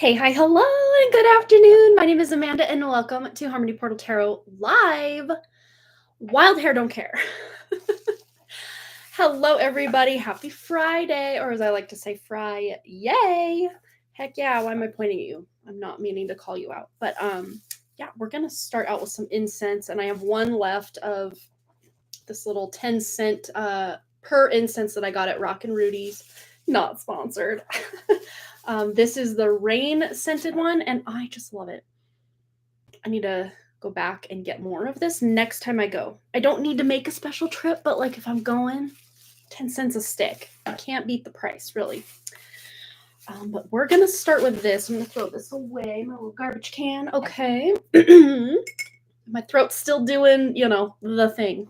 Hey, hi, hello, and good afternoon. My name is Amanda, and welcome to Harmony Portal Tarot Live. Wild hair don't care. Hello, everybody. Happy Friday, or as I like to say, Fry. Yay! Heck yeah! Why am I pointing at you? I'm not meaning to call you out, but yeah, we're gonna start out with some incense, and I have one left of this little 10-cent per incense that I got at Rock and Rudy's. Not sponsored. This is the rain scented one, and I just love it. I need to go back and get more of this next time I go. I don't need to make a special trip, but like if I'm going, 10 cents a stick. I can't beat the price, really. But we're going to start with this. I'm going to throw this away, my little garbage can. Okay. My throat's still doing, the thing.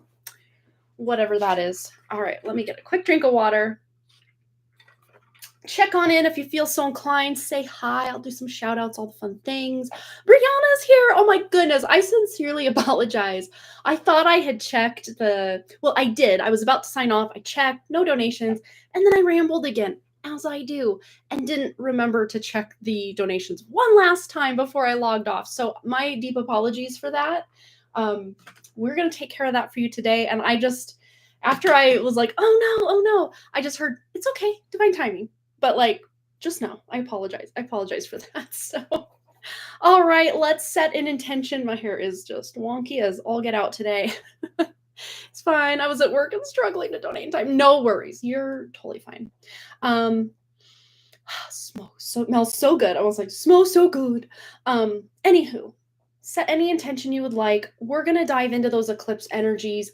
Whatever that is. All right, let me get a quick drink of water. Check on in if you feel so inclined. Say hi. I'll do some shout outs, all the fun things. Brianna's here. Oh my goodness. I sincerely apologize. I thought I had checked well, I did. I was about to sign off. I checked, no donations. And then I rambled again, as I do, and didn't remember to check the donations one last time before I logged off. So my deep apologies for that. We're going to take care of that for you today. And after I was like, oh no, I just heard, it's okay, divine timing. But just know, I apologize. I apologize for that. So, all right, let's set an intention. My hair is just wonky as all get out today. It's fine. I was at work and struggling to donate in time. No worries. You're totally fine. Smells so good. I was like, smells so good. Anywho, set any intention you would like. We're going to dive into those eclipse energies.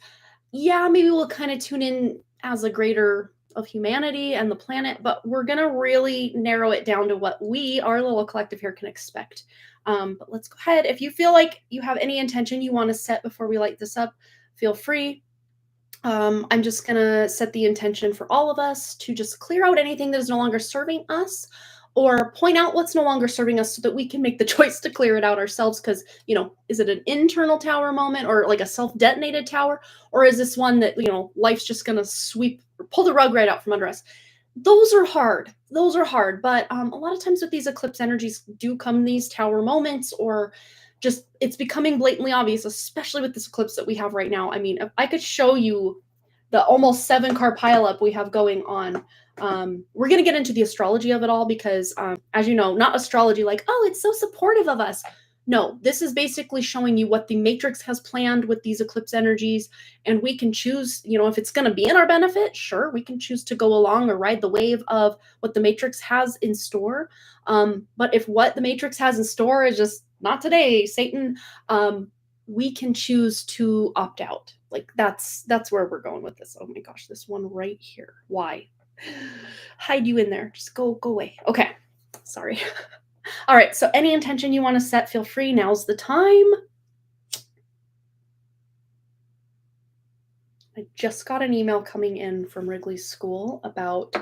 Yeah, maybe we'll kind of tune in as a greater of humanity and the planet, but we're going to really narrow it down to what we, our little collective here, can expect. But let's go ahead. If you feel like you have any intention you want to set before we light this up, feel free. I'm just going to set the intention for all of us to just clear out anything that is no longer serving us, or point out what's no longer serving us so that we can make the choice to clear it out ourselves. Because, is it an internal tower moment or like a self-detonated tower? Or is this one that, life's just going to pull the rug right out from under us? Those are hard. But a lot of times with these eclipse energies do come these tower moments, or just it's becoming blatantly obvious, especially with this eclipse that we have right now. I mean, if I could show you the almost 7-card pileup we have going on. We're going to get into the astrology of it all because, as you know, not astrology like, oh, it's so supportive of us. No, this is basically showing you what the matrix has planned with these eclipse energies, and we can choose, if it's going to be in our benefit, sure, we can choose to go along or ride the wave of what the matrix has in store. But if what the matrix has in store is just not today, Satan, we can choose to opt out. Like that's where we're going with this. Oh my gosh, this one right here. Why? Hide you in there. Just go away. Okay. Sorry. All right. So any intention you want to set, feel free. Now's the time. I just got an email coming in from Wrigley's school about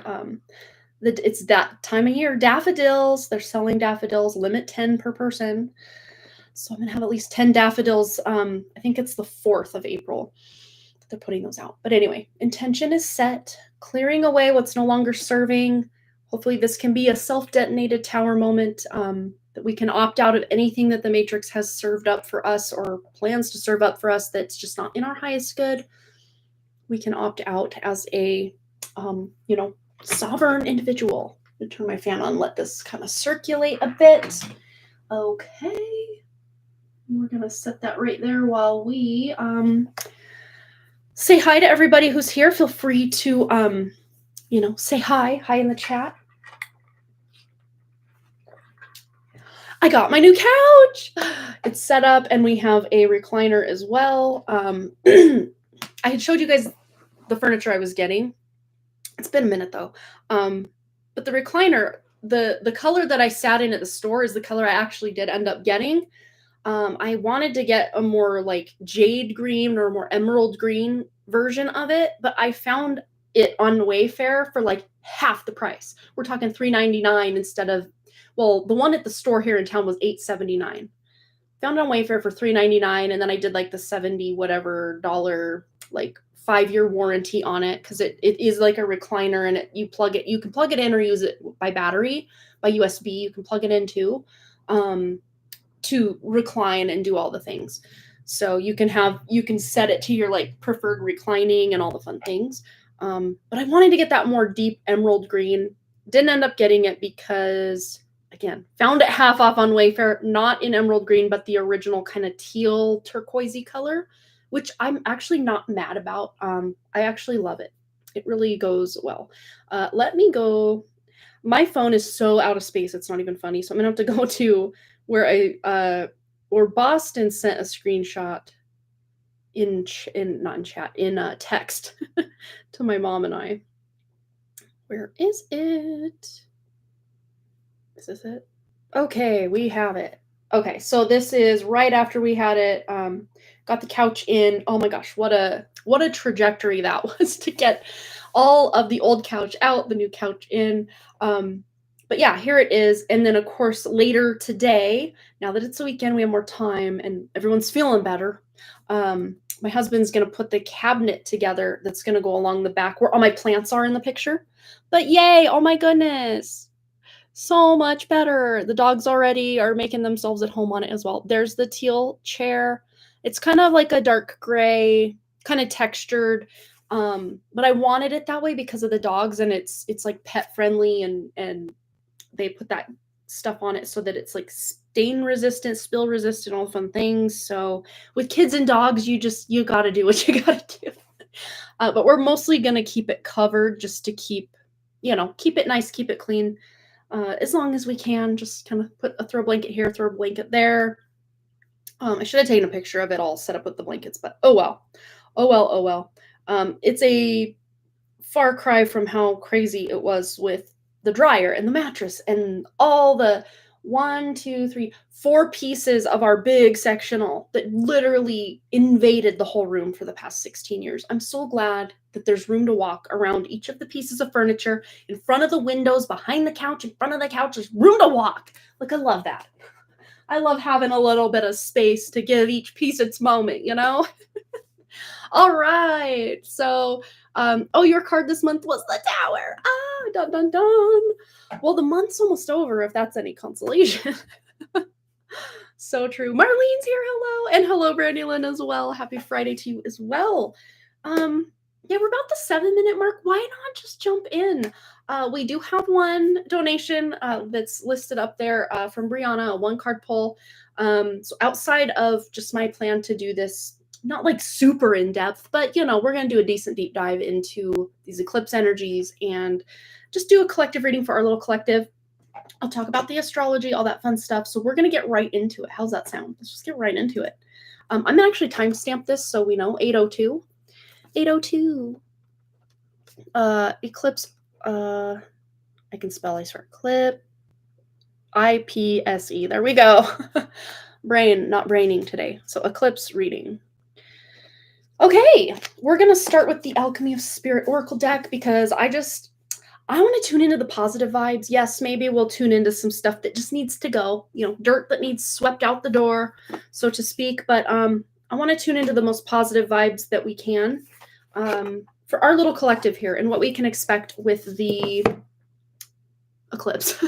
it's that time of year. Daffodils. They're selling daffodils. Limit 10 per person. So I'm going to have at least 10 daffodils. I think it's the 4th of April that they're putting those out. But anyway, intention is set. Clearing away what's no longer serving. Hopefully this can be a self-detonated tower moment, that we can opt out of anything that the matrix has served up for us or plans to serve up for us that's just not in our highest good. We can opt out as a, sovereign individual. I'm going to turn my fan on, let this kind of circulate a bit. Okay. We're going to set that right there while we say hi to everybody who's here. Feel free to, say hi in the chat. I got my new couch. It's set up and we have a recliner as well. I had showed you guys the furniture I was getting. It's been a minute though. But the recliner, the color that I sat in at the store is the color I actually did end up getting. I wanted to get a more like jade green or more emerald green version of it, but I found it on Wayfair for like half the price. We're talking $3.99 instead of, well, the one at the store here in town was $8.79. Found it on Wayfair for $3.99, and then I did like the $70 whatever like 5-year warranty on it because it is like a recliner, and you can plug it in or use it by battery, by USB. You can plug it in too, to recline and do all the things. So you can set it to your like preferred reclining and all the fun things. But I wanted to get that more deep emerald green. Didn't end up getting it because, again, found it half off on Wayfair, not in emerald green, but the original kind of teal turquoisey color, which I'm actually not mad about. I actually love it. It really goes well. Let me go. My phone is so out of space, it's not even funny. So I'm gonna have to go to where or Boston sent a screenshot in not in chat, in text to my mom and I. Where is it? Is this it? Okay, we have it. Okay, so this is right after we had it. Got the couch in. Oh my gosh, what a trajectory that was to get all of the old couch out, the new couch in. But yeah, here it is. And then of course later today, now that it's a weekend, we have more time and everyone's feeling better. My husband's gonna put the cabinet together that's gonna go along the back where all my plants are in the picture. But yay, oh my goodness. So much better. The dogs already are making themselves at home on it as well. There's the teal chair. It's kind of like a dark gray, kind of textured. But I wanted it that way because of the dogs, and it's like pet friendly, and they put that stuff on it so that it's like stain resistant, spill resistant, all fun things. So with kids and dogs, you got to do what you got to do. But we're mostly going to keep it covered just to keep it nice, keep it clean. As long as we can, just kind of throw a blanket here, throw a blanket there. I should have taken a picture of it all set up with the blankets, but oh well. It's a far cry from how crazy it was with the dryer and the mattress and all the 4 pieces of our big sectional that literally invaded the whole room for the past 16 years. I'm so glad that there's room to walk around each of the pieces of furniture, in front of the windows, behind the couch, in front of the couch. There's room to walk. Like, I love that. I love having a little bit of space to give each piece its moment, you know? All right. So, your card this month was the Tower. Dun, dun, dun. Well, the month's almost over, if that's any consolation. So true. Marlene's here. Hello. And hello, Brandylyn, as well. Happy Friday to you as well. Yeah, we're about the 7-minute mark. Why not just jump in? We do have one donation that's listed up there from Brianna, a 1-card pull. So outside of just my plan to do this, not like super in depth, but we're going to do a decent deep dive into these eclipse energies and just do a collective reading for our little collective. I'll talk about the astrology, all that fun stuff. So we're going to get right into it. How's that sound? Let's just get right into it. I'm going to actually timestamp this so we know. 8:02. 8:02. Eclipse. I can spell, I swear. Clip. IPSE. There we go. Brain, not braining today. So eclipse reading. Okay, we're going to start with the Alchemy of Spirit Oracle deck because I want to tune into the positive vibes. Yes, maybe we'll tune into some stuff that just needs to go, dirt that needs swept out the door, so to speak. But I want to tune into the most positive vibes that we can for our little collective here and what we can expect with the eclipse,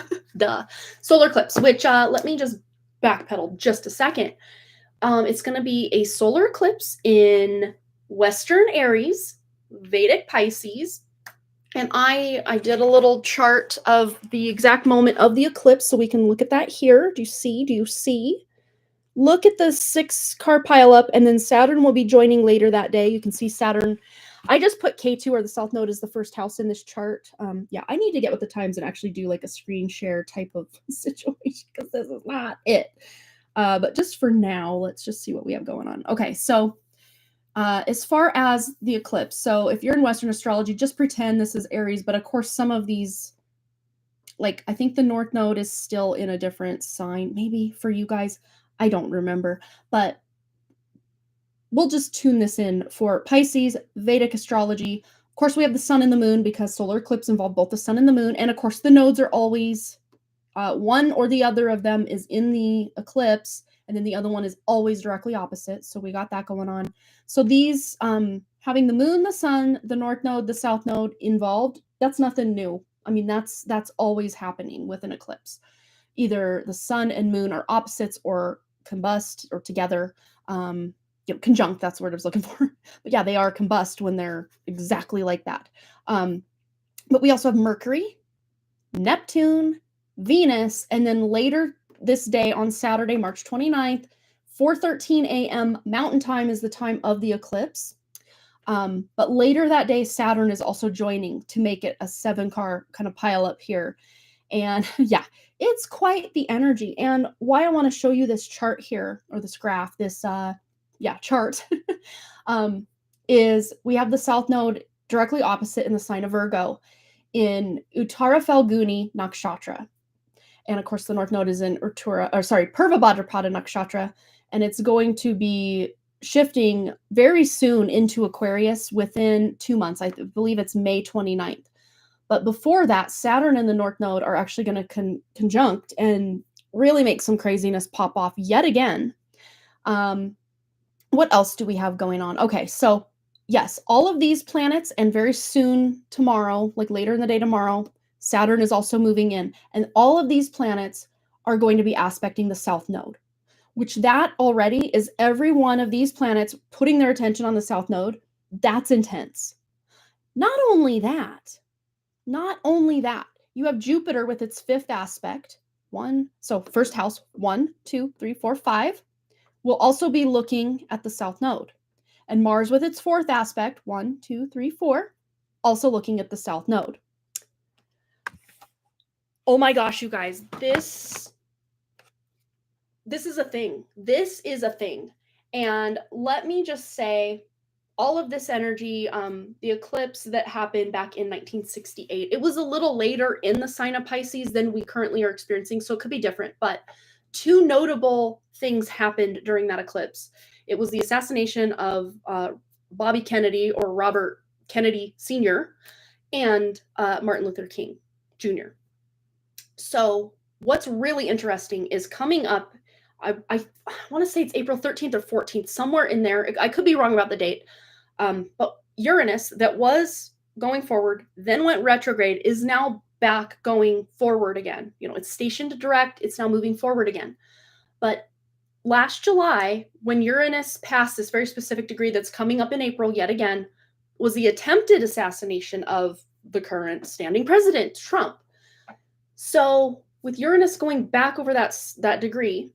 solar eclipse, which let me just backpedal just a second. It's going to be a solar eclipse in Western Aries, Vedic Pisces. And I did a little chart of the exact moment of the eclipse so we can look at that here. Do you see? Look at the 6-card pile up, and then Saturn will be joining later that day. You can see Saturn. I just put Ketu, or the South Node, as the first house in this chart. Yeah, I need to get with the times and actually do like a screen share type of situation because this is not it. But just for now, let's just see what we have going on. Okay, so as far as the eclipse, so if you're in Western astrology, just pretend this is Aries, but of course some of these, like I think the North Node is still in a different sign, maybe for you guys, I don't remember, but we'll just tune this in for Pisces, Vedic astrology. Of course, we have the sun and the moon because solar eclipse involve both the sun and the moon, and of course the nodes are always one or the other of them is in the eclipse, and then the other one is always directly opposite. So we got that going on. So these, having the moon, the sun, the North Node, the South Node involved, that's nothing new. I mean, that's always happening with an eclipse. Either the sun and moon are opposites or combust or together. Conjunct, that's the word I was looking for. But yeah, they are combust when they're exactly like that. But we also have Mercury, Neptune, Venus, and then later this day on Saturday, March 29th, 4:13 a.m. Mountain Time is the time of the eclipse. But later that day, Saturn is also joining to make it a 7-car kind of pile up here. And yeah, it's quite the energy. And why I want to show you this chart here, or this graph, this chart, is we have the South Node directly opposite in the sign of Virgo in Uttara Falguni Nakshatra. And of course, the North Node is in Purva Bhadrapada Nakshatra, and it's going to be shifting very soon into Aquarius within 2 months. I believe it's May 29th. But before that, Saturn and the North Node are actually going to conjunct and really make some craziness pop off yet again. What else do we have going on? Okay, so yes, all of these planets, and very soon tomorrow, like later in the day tomorrow, Saturn is also moving in. And all of these planets are going to be aspecting the South Node, which that already is every one of these planets putting their attention on the South Node. That's intense. Not only that, you have Jupiter with its 5th aspect. So first house, 1, 2, 3, 4, 5, will also be looking at the South Node. And Mars with its 4th aspect, 1, 2, 3, 4, also looking at the South Node. Oh my gosh, you guys, this is a thing. This is a thing. And let me just say, all of this energy, the eclipse that happened back in 1968, it was a little later in the sign of Pisces than we currently are experiencing, so it could be different. But 2 notable things happened during that eclipse. It was the assassination of Bobby Kennedy, or Robert Kennedy Sr., and Martin Luther King Jr. So what's really interesting is coming up, I want to say it's April 13th or 14th, somewhere in there. I could be wrong about the date. But Uranus, that was going forward, then went retrograde, is now back going forward again. It's stationed direct. It's now moving forward again. But last July, when Uranus passed this very specific degree that's coming up in April yet again, was the attempted assassination of the current standing president, Trump. So with Uranus going back over that degree,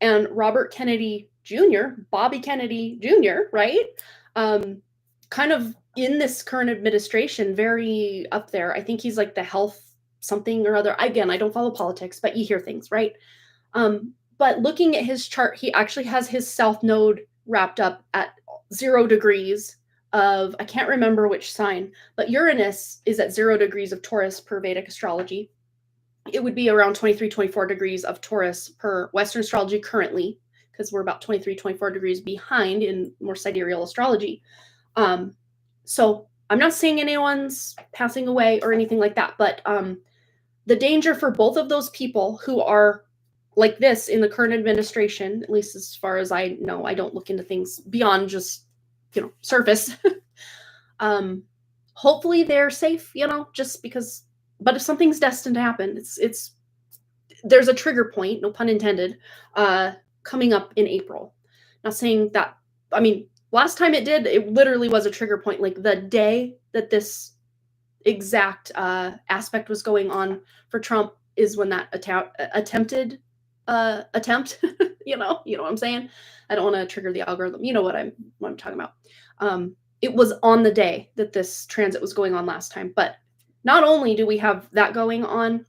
and Robert Kennedy Jr., Bobby Kennedy Jr., right? Kind of in this current administration, very up there. I think he's like the health something or other. Again, I don't follow politics, but you hear things, right? But looking at his chart, he actually has his South Node wrapped up at 0 degrees of, I can't remember which sign, but Uranus is at 0 degrees of Taurus per Vedic astrology. It would be around 23, 24 degrees of Taurus per Western astrology currently, because we're about 23, 24 degrees behind in more sidereal astrology. So I'm not saying anyone's passing away or anything like that, but the danger for both of those people who are like this in the current administration, at least as far as I know, I don't look into things beyond just, surface. Hopefully they're safe, just because, but if something's destined to happen, there's a trigger point, no pun intended, coming up in April. Not saying that, last time it literally was a trigger point. Like the day that this exact aspect was going on for Trump is when that attempted attempt, you know what I'm saying? I don't want to trigger the algorithm. You know what I'm talking about. It was on the day that this transit was going on last time. But not only do we have that going on,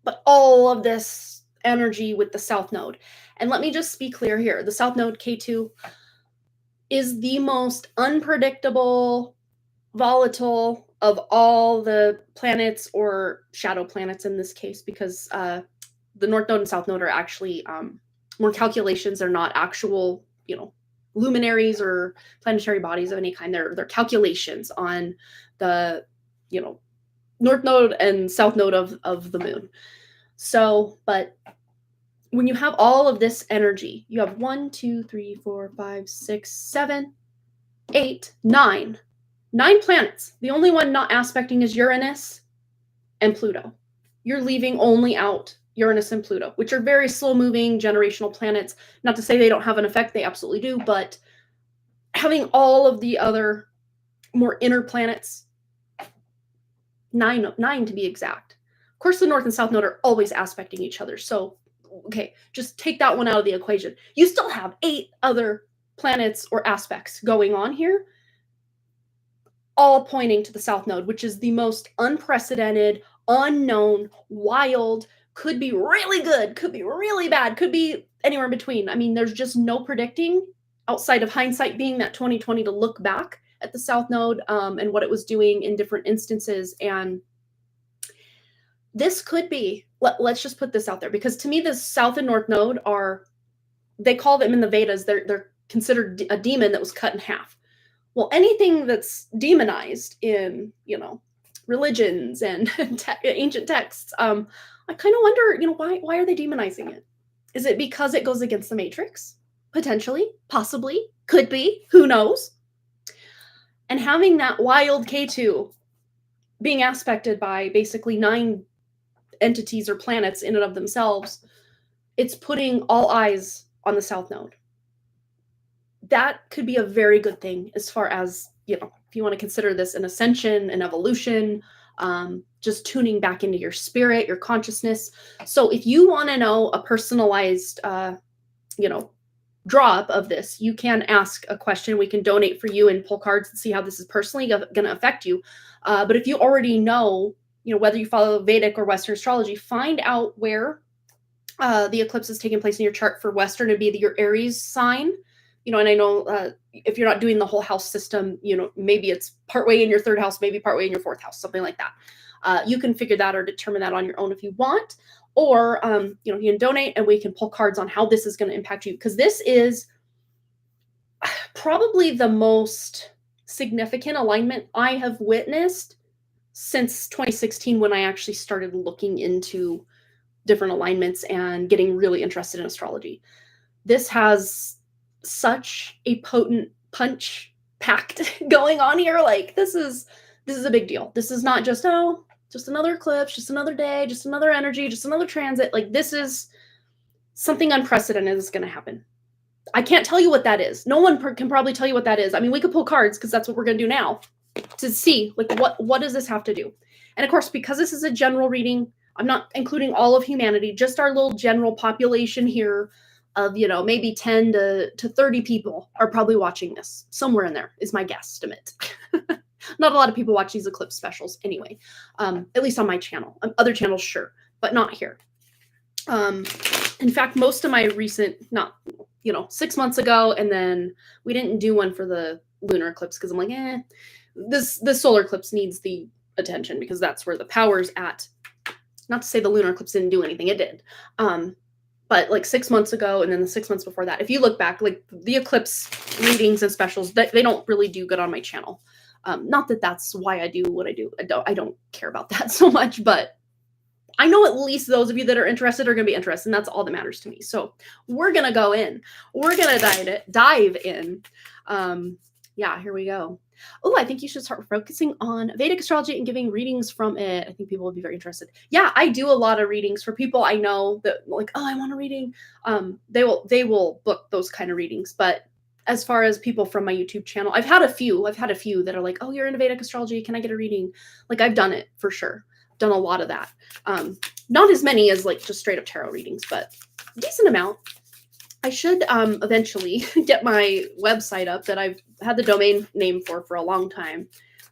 but all of this energy with the South Node. And let me just be clear here. The South Node, Ketu, is the most unpredictable, volatile of all the planets, or shadow planets in this case, because the North Node and South Node are actually more calculations. They're not actual, luminaries or planetary bodies of any kind. They're calculations on the, North Node and South Node of the moon. So, but when you have all of this energy, you have 1, 2, 3, 4, 5, 6, 7, 8, 9 planets. The only one not aspecting is Uranus, and Pluto. You're leaving only out Uranus and Pluto, which are very slow-moving generational planets. Not to say they don't have an effect, they absolutely do, but having all of the other more inner planets, nine to be exact. Of course, the North and South Node are always aspecting each other, so okay, just take that one out of the equation. You still have 8 other planets or aspects going on here, all pointing to the South Node, which is the most unprecedented, unknown, wild, could be really good, could be really bad, could be anywhere in between. I mean, there's just no predicting outside of hindsight being that 2020 to look back at the South Node and what it was doing in different instances. And this could be, let's just put this out there, because to me, the South and North Node are, they call them in the Vedas, they're considered a demon that was cut in half. Well, anything that's demonized in, religions and ancient texts, I kind of wonder, why are they demonizing it? Is it because it goes against the matrix? Potentially, possibly, could be, who knows? And having that wild Ketu being aspected by basically 9 entities or planets in and of themselves, it's putting all eyes on the South Node. That could be a very good thing as far as, if you want to consider this an ascension, an evolution, just tuning back into your spirit, your consciousness. So if you want to know a personalized, draw-up of this, you can ask a question. We can donate for you and pull cards and see how this is personally going to affect you. But if you already know, whether you follow Vedic or Western astrology, find out where the eclipse is taking place in your chart. For Western, it'd be your Aries sign. And I know if you're not doing the whole house system, maybe it's partway in your 3rd house, maybe partway in your 4th house, something like that. You can figure that or determine that on your own if you want. Or, you can donate and we can pull cards on how this is going to impact you. Because this is probably the most significant alignment I have witnessed since 2016, when I actually started looking into different alignments and getting really interested in astrology. This has such a potent punch packed going on here. Like, this is a big deal. This is not just another eclipse, just another day, just another energy, just another transit. Like, this is something unprecedented is going to happen. I can't tell you what that is. No one can probably tell you what that is. I mean, we could pull cards because that's what we're going to do now to see, like, what does this have to do? And of course, because this is a general reading, I'm not including all of humanity, just our little general population here of, maybe 10 to 30 people are probably watching this. Somewhere in there is my guesstimate. Not a lot of people watch these eclipse specials anyway, at least on my channel. Other channels, sure, but not here. In fact, most of my recent, 6 months ago, and then we didn't do one for the lunar eclipse because I'm like, this solar eclipse needs the attention because that's where the power's at. Not to say the lunar eclipse didn't do anything, it did. But like 6 months ago, and then the 6 months before that, if you look back, like the eclipse readings and specials, they don't really do good on my channel. Not that that's why I do what I do. I don't care about that so much, but I know at least those of you that are interested are going to be interested, and that's all that matters to me. So we're going to go in. We're going to dive in. Yeah, here we go. Oh, I think you should start focusing on Vedic astrology and giving readings from it. I think people would be very interested. Yeah, I do a lot of readings for people I know that like, oh, I want a reading. They will book those kind of readings. But as far as people from my YouTube channel, I've had a few that are like, oh, you're into Vedic astrology. Can I get a reading? Like, I've done it for sure. Done a lot of that. Not as many as like just straight up tarot readings, but a decent amount. I should eventually get my website up that I've had the domain name for a long time.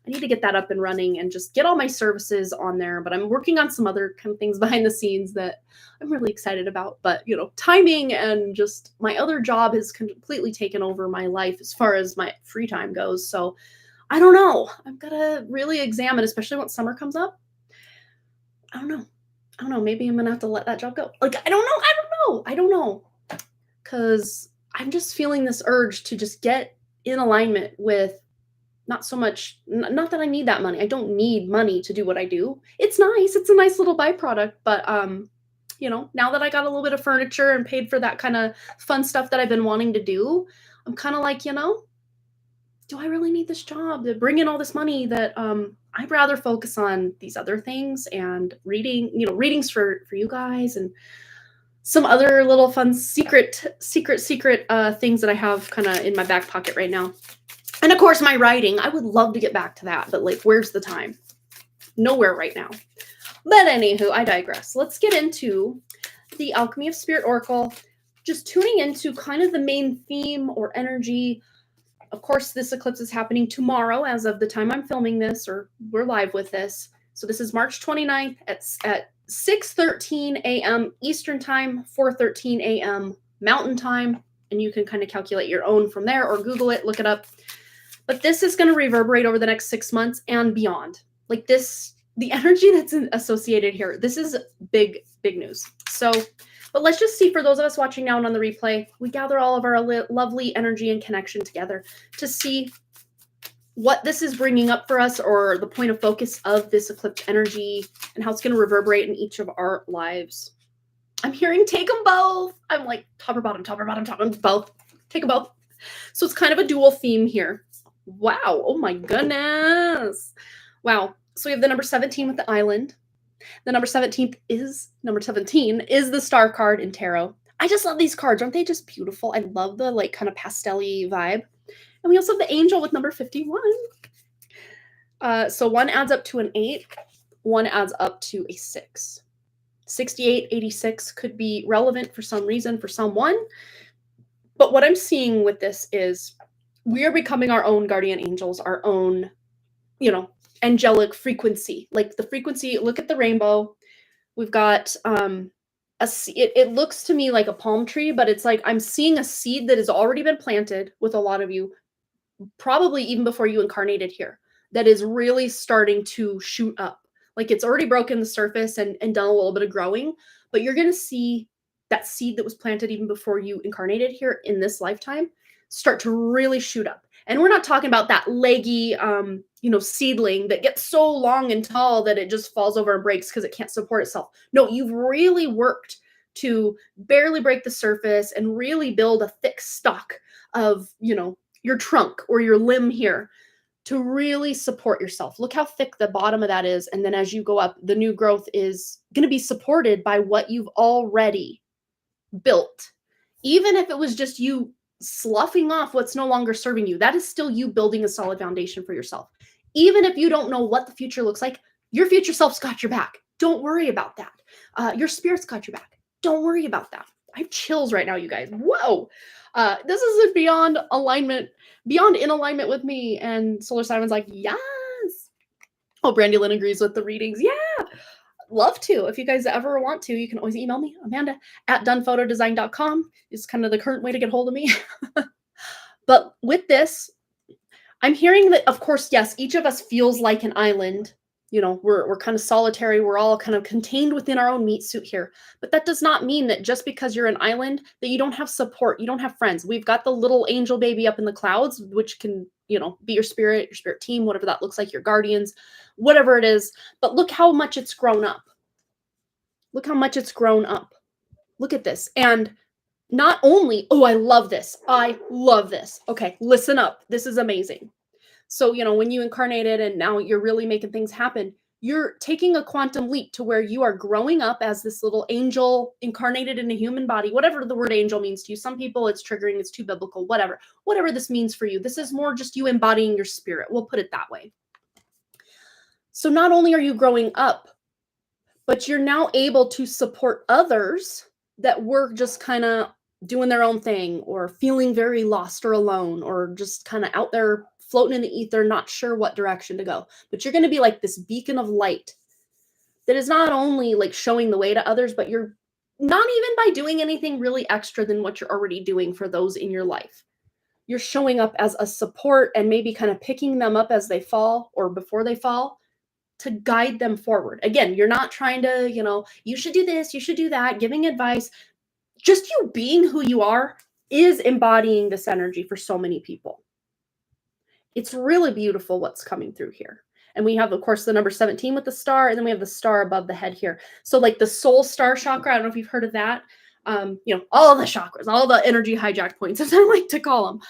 I need to get that up and running and just get all my services on there. But I'm working on some other kind of things behind the scenes that I'm really excited about. But, timing and just my other job has completely taken over my life as far as my free time goes. So I don't know. I've got to really examine, especially once summer comes up. I don't know. Maybe I'm going to have to let that job go. Like, I don't know. Because I'm just feeling this urge to just get in alignment with not so much, not that I need that money. I don't need money to do what I do. It's nice. It's a nice little byproduct. But, now that I got a little bit of furniture and paid for that kind of fun stuff that I've been wanting to do, I'm kind of like, do I really need this job to bring in all this money that I'd rather focus on these other things and reading, readings for you guys and some other little fun secret things that I have kind of in my back pocket right now. And of course, my writing. I would love to get back to that, but like, where's the time? Nowhere right now. But anywho, I digress. Let's get into the Alchemy of Spirit Oracle, just tuning into kind of the main theme or energy. Of course, this eclipse is happening tomorrow as of the time I'm filming this, or we're live with this. So this is March 29th at 6:13 a.m. Eastern Time, 4:13 a.m. Mountain Time, and you can kind of calculate your own from there or Google it, look it up. But this is going to reverberate over the next 6 months and beyond. Like this, the energy that's associated here, this is big news. So, but let's just see, for those of us watching now and on the replay, we gather all of our lovely energy and connection together to see what this is bringing up for us, or the point of focus of this eclipse energy and how it's going to reverberate in each of our lives. I'm hearing take them both. I'm like top or bottom, both. Take them both. So it's kind of a dual theme here. Wow. Oh my goodness. Wow. So we have the number 17 with the island. The number 17 is the star card in tarot. I just love these cards. Aren't they just beautiful? I love the like kind of pastel-y vibe. And we also have the angel with number 51. So one adds up to an 8. One adds up to a 6. 68, 86 could be relevant for some reason for someone. But what I'm seeing with this is we are becoming our own guardian angels, our own, angelic frequency. Like the frequency, look at the rainbow. We've got it looks to me like a palm tree, but it's like I'm seeing a seed that has already been planted with a lot of you, probably even before you incarnated here, that is really starting to shoot up. Like it's already broken the surface and done a little bit of growing, but you're going to see that seed that was planted even before you incarnated here in this lifetime start to really shoot up. And we're not talking about that leggy, seedling that gets so long and tall that it just falls over and breaks because it can't support itself. No, you've really worked to barely break the surface and really build a thick stalk of, your trunk or your limb here to really support yourself. Look how thick the bottom of that is. And then as you go up, the new growth is going to be supported by what you've already built. Even if it was just you sloughing off what's no longer serving you, that is still you building a solid foundation for yourself. Even if you don't know what the future looks like, your future self's got your back. Don't worry about that. Your spirit's got your back. Don't worry about that. I have chills right now, you guys. Whoa. This is beyond in alignment with me. And Solar Simon's like, yes. Oh, Brandy Lynn agrees with the readings. Yeah. Love to. If you guys ever want to, you can always email me, Amanda@dunphotodesign.com is kind of the current way to get hold of me. But with this, I'm hearing that, of course, yes, each of us feels like an island. We're kind of solitary. We're all kind of contained within our own meat suit here. But that does not mean that just because you're an island that you don't have support, you don't have friends. We've got the little angel baby up in the clouds, which can, be your spirit team, whatever that looks like, your guardians, whatever it is. But look how much it's grown up. Look how much it's grown up. Look at this. And not only, I love this. Okay, listen up. This is amazing. So, when you incarnated and now you're really making things happen, you're taking a quantum leap to where you are growing up as this little angel incarnated in a human body, whatever the word angel means to you. Some people it's triggering, it's too biblical, whatever this means for you. This is more just you embodying your spirit. We'll put it that way. So not only are you growing up, but you're now able to support others that were just kind of doing their own thing or feeling very lost or alone or just kind of out there floating in the ether, not sure what direction to go. But you're going to be like this beacon of light that is not only like showing the way to others, but you're not even by doing anything really extra than what you're already doing for those in your life. You're showing up as a support and maybe kind of picking them up as they fall or before they fall to guide them forward. Again, you're not trying to, you should do this, you should do that, giving advice. Just you being who you are is embodying this energy for so many people. It's really beautiful what's coming through here. And we have, of course, the number 17 with the star, and then we have the star above the head here. So like the soul star chakra, I don't know if you've heard of that. All the chakras, all the energy hijacked points, as I like to call them.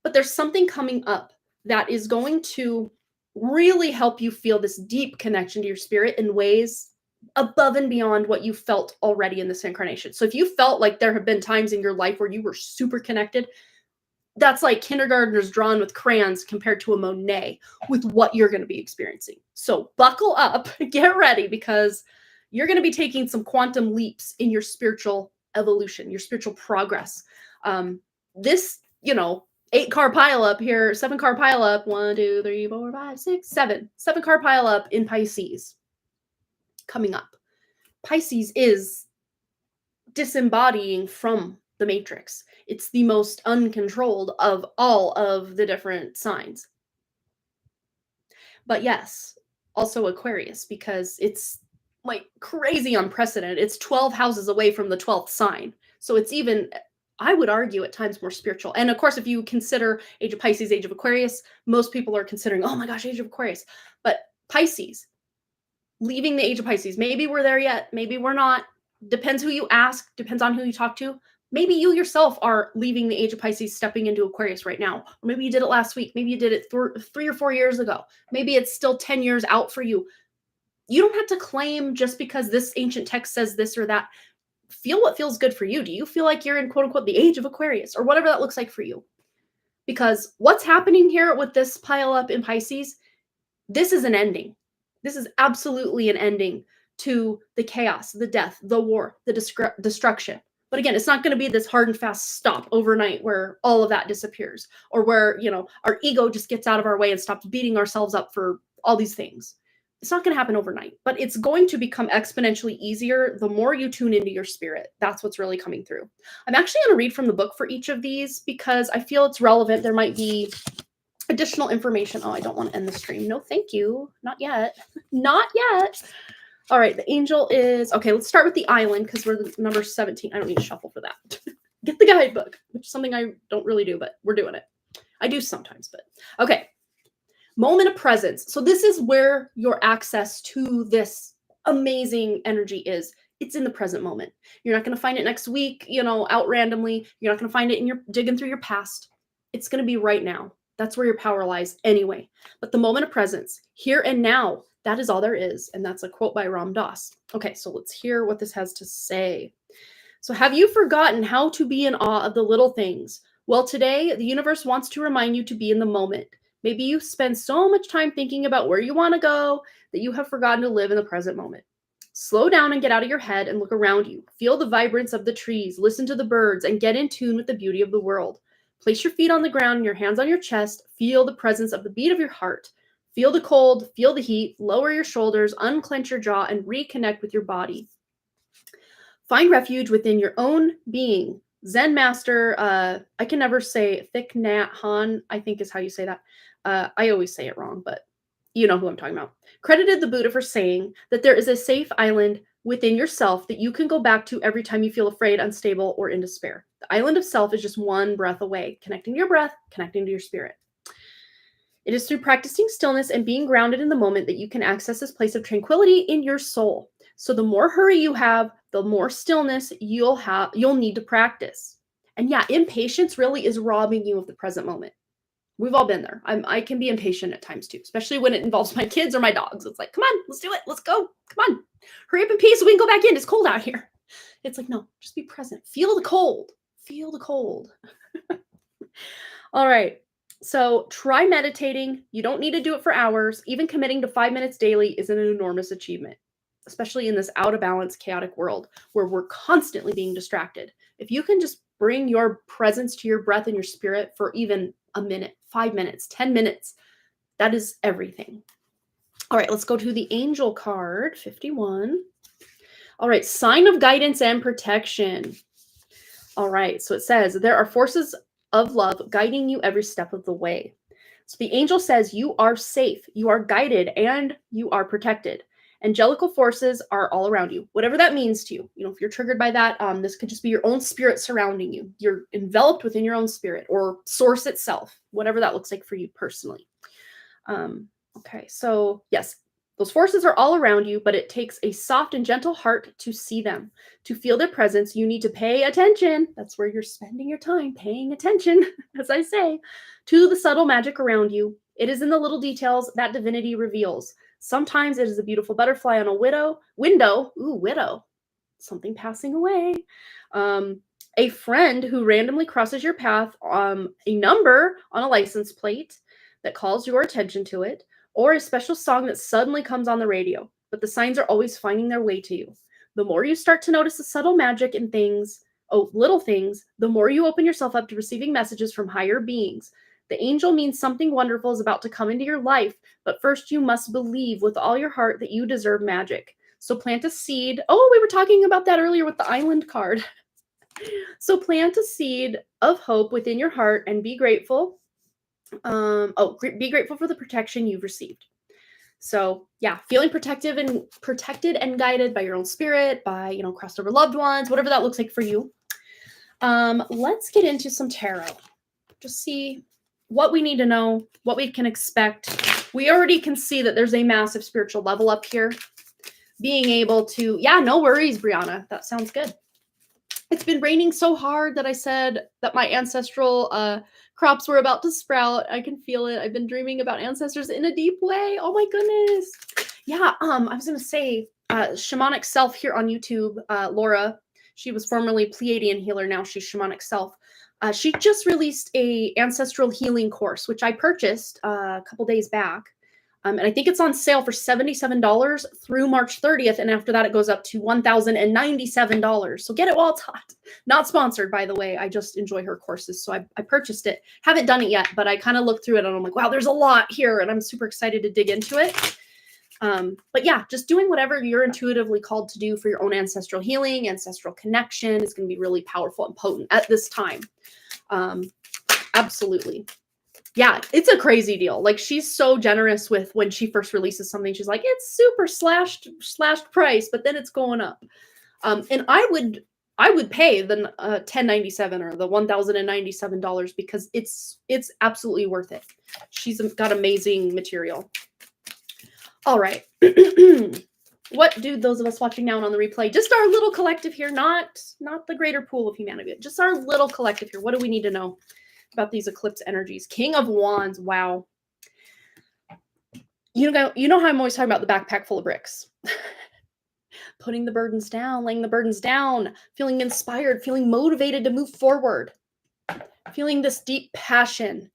But there's something coming up that is going to really help you feel this deep connection to your spirit in ways above and beyond what you felt already in this incarnation. So if you felt like there have been times in your life where you were super connected, that's like kindergartners drawn with crayons compared to a Monet with what you're going to be experiencing. So buckle up, get ready, because you're going to be taking some quantum leaps in your spiritual evolution, your spiritual progress. This, 8-car pileup here, 7-car pileup, 1, 2, 3, 4, 5, 6, 7, 7-car pileup in Pisces coming up. Pisces is disembodying from the matrix. It's the most uncontrolled of all of the different signs. But yes, also Aquarius, because it's like crazy unprecedented. It's 12 houses away from the 12th sign. So it's even, I would argue, at times more spiritual. And of course, if you consider Age of Pisces, Age of Aquarius, most people are considering, oh my gosh, Age of Aquarius. But Pisces, leaving the Age of Pisces, maybe we're there yet, maybe we're not. Depends who you ask, depends on who you talk to. Maybe you yourself are leaving the Age of Pisces, stepping into Aquarius right now. Or maybe you did it last week. Maybe you did it 3 or 4 years ago. Maybe it's still 10 years out for you. You don't have to claim just because this ancient text says this or that. Feel what feels good for you. Do you feel like you're in quote unquote the Age of Aquarius or whatever that looks like for you? Because what's happening here with this pile up in Pisces, this is an ending. This is absolutely an ending to the chaos, the death, the war, the destruction. But again, it's not going to be this hard and fast stop overnight where all of that disappears, or where, our ego just gets out of our way and stops beating ourselves up for all these things. It's not going to happen overnight, but it's going to become exponentially easier the more you tune into your spirit. That's what's really coming through. I'm actually going to read from the book for each of these because I feel it's relevant. There might be additional information. Oh, I don't want to end the stream. No, thank you. Not yet. Not yet. All right, the angel is, okay, let's start with the island because we're the number 17. I don't need to shuffle for that. Get the guidebook, which is something I don't really do, but we're doing it. I do sometimes, but okay. Moment of presence. So this is where your access to this amazing energy is. It's in the present moment. You're not going to find it next week, out randomly. You're not going to find it in your digging through your past. It's going to be right now. That's where your power lies anyway. But the moment of presence, here and now, that is all there is. And that's a quote by Ram Dass. Okay, so let's hear what this has to say. So have you forgotten how to be in awe of the little things? Well, today, the universe wants to remind you to be in the moment. Maybe you spend so much time thinking about where you want to go that you have forgotten to live in the present moment. Slow down and get out of your head and look around you. Feel the vibrance of the trees, listen to the birds, and get in tune with the beauty of the world. Place your feet on the ground and your hands on your chest. Feel the presence of the beat of your heart. Feel the cold, feel the heat, lower your shoulders, unclench your jaw, and reconnect with your body. Find refuge within your own being. Zen master, I can never say Thich Nhat Hanh, I think is how you say that. I always say it wrong, but you know who I'm talking about. Credited the Buddha for saying that there is a safe island within yourself that you can go back to every time you feel afraid, unstable, or in despair. The island of self is just one breath away, connecting to your breath, connecting to your spirit. It is through practicing stillness and being grounded in the moment that you can access this place of tranquility in your soul. So the more hurry you have, the more stillness you'll need to practice. And yeah, impatience really is robbing you of the present moment. We've all been there. I can be impatient at times too, especially when it involves my kids or my dogs. It's like, come on, let's do it. Let's go. Come on. Hurry up in peace so we can go back in. It's cold out here. It's like, no, just be present. Feel the cold. Feel the cold. All right. So try meditating. You don't need to do it for hours. Even committing to 5 minutes daily is an enormous achievement, especially in this out of balance, chaotic world where we're constantly being distracted. If you can just bring your presence to your breath and your spirit for even a minute, 5 minutes, 10 minutes, that is everything. All right, let's go to the angel card, 51. All right, sign of guidance and protection. All right, so it says, there are forces of love guiding you every step of the way. So the angel says you are safe, you are guided, and you are protected. Angelical forces are all around you, whatever that means to you. If you're triggered by that, this could just be your own spirit surrounding you. You're enveloped within your own spirit or source itself, whatever that looks like for you personally. Okay, so yes, those forces are all around you, but it takes a soft and gentle heart to see them. To feel their presence, you need to pay attention. That's where you're spending your time, paying attention, as I say, to the subtle magic around you. It is in the little details that divinity reveals. Sometimes it is a beautiful butterfly on a window. Ooh, widow. Something passing away. A friend who randomly crosses your path, a number on a license plate that calls your attention to it, or a special song that suddenly comes on the radio. But the signs are always finding their way to you. The more you start to notice the subtle magic in things, little things, the more you open yourself up to receiving messages from higher beings. The angel means something wonderful is about to come into your life, but first you must believe with all your heart that you deserve magic. So plant a seed. Oh, we were talking about that earlier with the island card. So plant a seed of hope within your heart and be grateful. Be grateful for the protection you've received. So yeah, feeling protected and guided by your own spirit, by, crossed over loved ones, whatever that looks like for you. Let's get into some tarot. Just see what we need to know, what we can expect. We already can see that there's a massive spiritual level up here. Being able to, no worries, Brianna. That sounds good. It's been raining so hard that I said that my ancestral crops were about to sprout. I can feel it. I've been dreaming about ancestors in a deep way. Oh my goodness. Yeah, I was going to say, Shamanic Self here on YouTube, Laura, she was formerly Pleiadian healer. Now she's Shamanic Self. She just released a ancestral healing course, which I purchased a couple days back. And I think it's on sale for $77 through March 30th. And after that, it goes up to $1,097. So get it while it's hot. Not sponsored, by the way. I just enjoy her courses. So I purchased it. Haven't done it yet, but I kind of looked through it and I'm like, wow, there's a lot here. And I'm super excited to dig into it. But yeah, just doing whatever you're intuitively called to do for your own ancestral healing, ancestral connection is going to be really powerful and potent at this time. Absolutely. Yeah, it's a crazy deal. Like, she's so generous with when she first releases something. She's like, it's super slashed price, but then it's going up. And I would pay the $10.97 or the $1,097 because it's absolutely worth it. She's got amazing material. All right. What do those of us watching now and on the replay, just our little collective here, not the greater pool of humanity, just our little collective here. What do we need to know about these eclipse energies? King of Wands. Wow. You know how I'm always talking about the backpack full of bricks. Putting the burdens down, laying the burdens down, feeling inspired, feeling motivated to move forward, feeling this deep passion,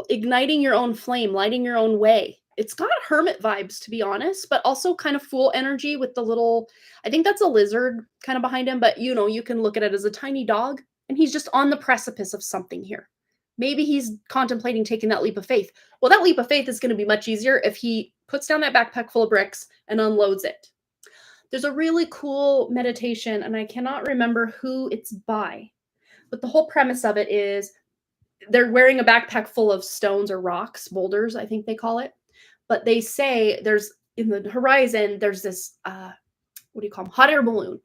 igniting your own flame, lighting your own way. It's got hermit vibes, to be honest, but also kind of fool energy with the little, I think that's a lizard kind of behind him, but you can look at it as a tiny dog, and he's just on the precipice of something here. Maybe he's contemplating taking that leap of faith. Well, that leap of faith is going to be much easier if he puts down that backpack full of bricks and unloads it. There's a really cool meditation, and I cannot remember who it's by, but the whole premise of it is they're wearing a backpack full of stones or rocks, boulders, I think they call it. But they say there's in the horizon, there's this, what do you call them? Hot air balloon.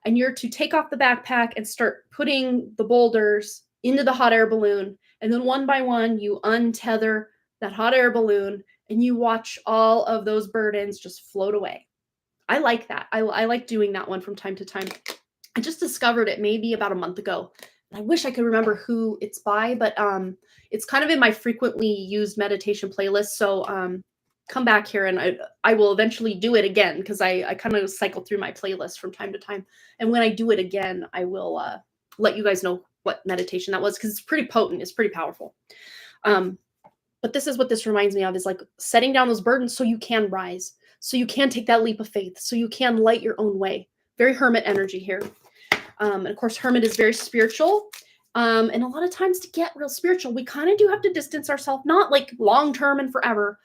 And you're to take off the backpack and start putting the boulders into the hot air balloon. And then one by one, you untether that hot air balloon and you watch all of those burdens just float away. I like that. I like doing that one from time to time. I just discovered it maybe about a month ago. I wish I could remember who it's by, but it's kind of in my frequently used meditation playlist. So come back here and I will eventually do it again because I kind of cycle through my playlist from time to time. And when I do it again, I will let you guys know what meditation that was because it's pretty potent. It's pretty powerful. But this is what this reminds me of, is like setting down those burdens so you can rise, so you can take that leap of faith, so you can light your own way. Very hermit energy here. And of course, hermit is very spiritual. And a lot of times to get real spiritual, we kind of do have to distance ourselves, not like long-term and forever,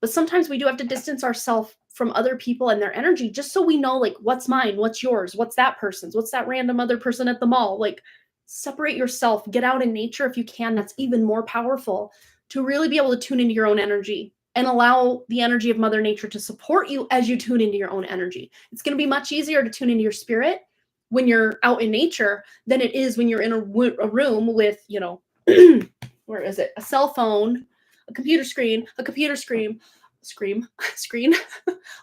but sometimes we do have to distance ourselves from other people and their energy just so we know, like, what's mine, what's yours, what's that person's, what's that random other person at the mall. Like, separate yourself, get out in nature if you can. That's even more powerful to really be able to tune into your own energy and allow the energy of Mother Nature to support you as you tune into your own energy. It's going to be much easier to tune into your spirit when you're out in nature than it is when you're in a room with, where is it? A cell phone, a computer screen, a